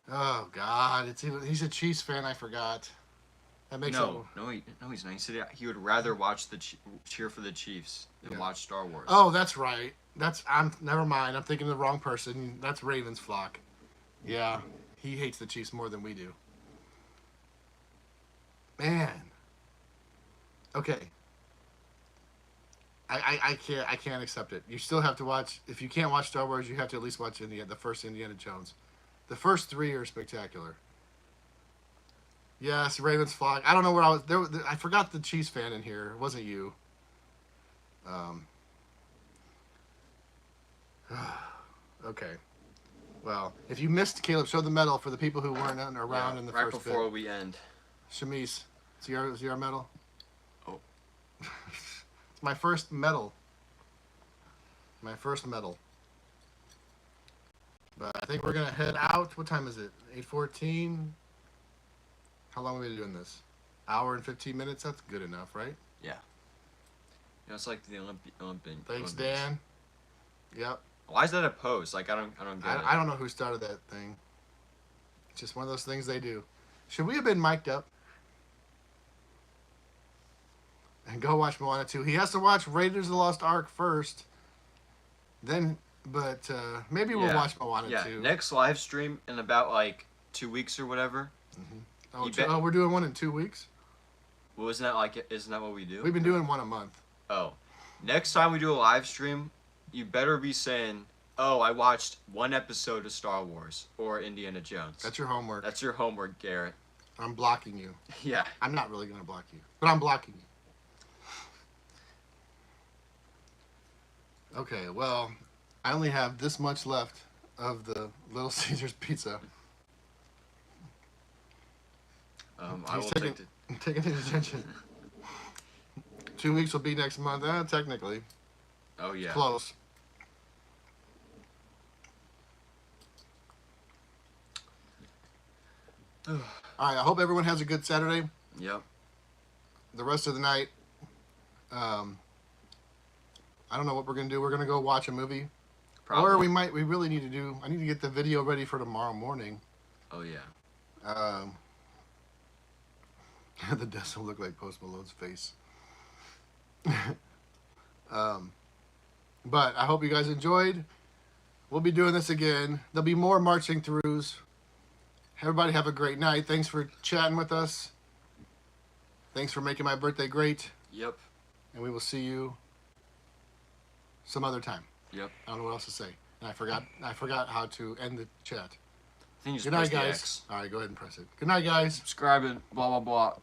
Oh God, he's a Chiefs fan. I forgot. That makes no, he's not. He said he would rather watch cheer for the Chiefs than watch Star Wars. Oh, that's right. Never mind. I'm thinking of the wrong person. That's Ravens flock. Yeah, he hates the Chiefs more than we do. Man. Okay. I can't accept it. You still have to watch. If you can't watch Star Wars, you have to at least watch the first Indiana Jones. The first 3 are spectacular. Yes, Ravens flock. I don't know where I was. I forgot the Chiefs fan in here. It wasn't you. Okay. Well, if you missed Caleb, show the medal for the people who weren't around in the right first before bit. we end. Shamise, see our medal? Oh. It's my first medal. My first medal. But I think we're going to head out. What time is it? 8:14? How long have we been doing this? Hour and 15 minutes? That's good enough, right? Yeah. It's like the Olympic. Thanks, Olympics. Dan. Yep. Why is that a pose? Like, I don't get it. I don't know who started that thing. It's just one of those things they do. Should we have been mic'd up? And go watch Moana 2. He has to watch Raiders of the Lost Ark first. Then, but maybe we'll watch Moana 2. Next live stream in about like 2 weeks or whatever. Mm-hmm. Oh, we're doing one in 2 weeks? Well, isn't that what we do? We've been doing one a month. Oh. Next time we do a live stream, you better be saying, oh, I watched 1 episode of Star Wars or Indiana Jones. That's your homework. That's your homework, Garrett. I'm blocking you. Yeah. I'm not really going to block you, but I'm blocking you. Okay, well, I only have this much left of the Little Caesars pizza. I will take it. Taking his attention. 2 weeks will be next month. Technically. Oh, yeah. Close. All right, I hope everyone has a good Saturday. Yep. The rest of the night, I don't know what we're going to do. We're going to go watch a movie. Probably. Or we really need to I need to get the video ready for tomorrow morning. Oh, yeah. The desk will look like Post Malone's face. But I hope you guys enjoyed. We'll be doing this again. There'll be more marching throughs. Everybody have a great night. Thanks for chatting with us. Thanks for making my birthday great. Yep. And we will see you some other time. Yep. I don't know what else to say. And I forgot how to end the chat. I think you just Good night, press the guys. X. All right, go ahead and press it. Good night, guys. Subscribe and blah, blah, blah.